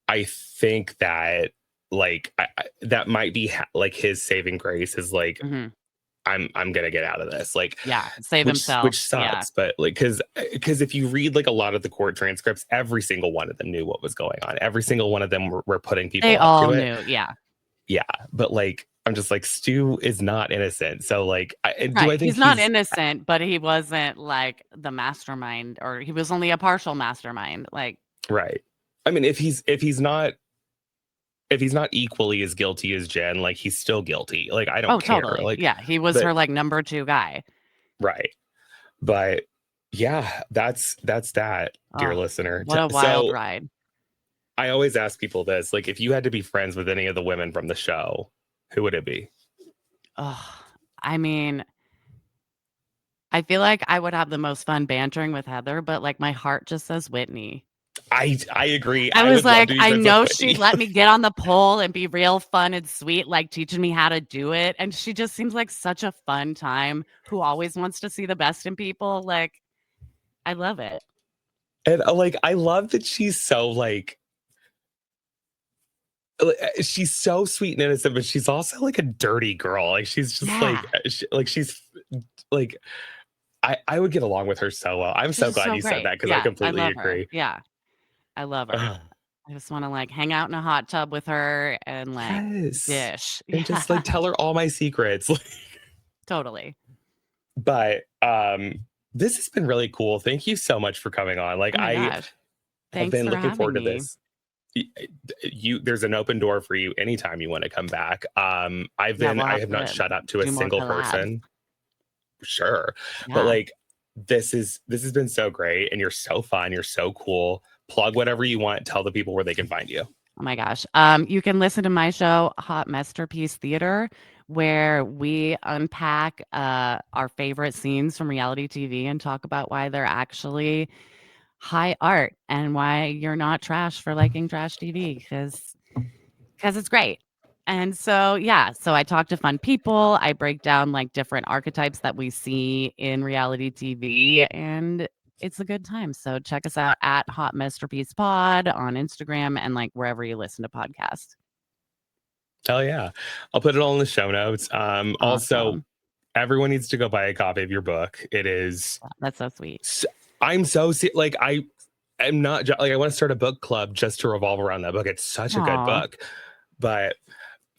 I think that like that might be like his saving grace is like Mhm. I'm gonna get out of this, like, Yeah, save which himself. Yeah. sucks, but like because if you read like a lot of the court transcripts, every single one of them knew what was going on. Every single one of them were putting They people up all to it. knew. Yeah. Yeah, but like I'm just like Stu is not innocent, so like do I Right. think He's not he's innocent, but he wasn't like the mastermind, or he was only a partial mastermind. Like, right? I mean, if he's not equally as guilty as Jen, like he's still guilty. Like I don't oh, care. totally. Like, Yeah. He was but her like number 2 guy. right. But yeah, that's that, dear Oh, listener. what a wild So ride. I always ask people this, like if you had to be friends with any of the women from the show, who would it be? Oh, I mean, I feel like I would have the most fun bantering with Heather, but like my heart just says Whitney. I agree. I I was would love like, to be I friends with know she'd Whitney. let me get on the pole and be real fun and sweet, like teaching me how to do it. And she just seems like such a fun time who always wants to see the best in people. Like, I love it. And like I love that she's so sweet and innocent, but she's also like a dirty girl. Like she's just Yeah. she's like I would get along with her so well. I'm She's so just glad so you said great. that because I Yeah. I completely love her. agree. Yeah. I love her. Ugh. I just want to like hang out in a hot tub with her and like Yes. dish. And Yeah. just like tell her all my secrets. Totally. But this has been really cool. Thank you so much for coming on. Like Oh my I gosh. have Thanks been for looking having forward to me. this. There's an open door for you anytime you want to come back. Yeah. We'll I have have not to shut up to a do more single collabs. person. Sure. But Yeah. like this has been so great and you're so fun, you're so cool. Plug whatever you want, tell the people where they can find you. Oh my gosh. You can listen to my show, Hot Masterpiece Theater, where we unpack our favorite scenes from reality TV and talk about why they're actually high art and why you're not trash for liking trash TV because it's great. And so, yeah, so I talk to fun people. I break down like different archetypes that we see in reality TV, and it's a good time. So check us out at Hot Masterpiece Pod on Instagram and like wherever you listen to podcasts. Hell yeah. I'll put it all in the show notes. Also, Awesome. everyone needs to go buy a copy of your book. It is That's so sweet. I'm so like I am not like I want to start a book club just to revolve around that book. It's such a good Aw. book. But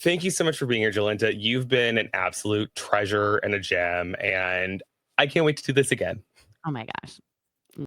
thank you so much for being here, Jolenta. You've been an absolute treasure and a gem, and I can't wait to do this again. Oh my gosh.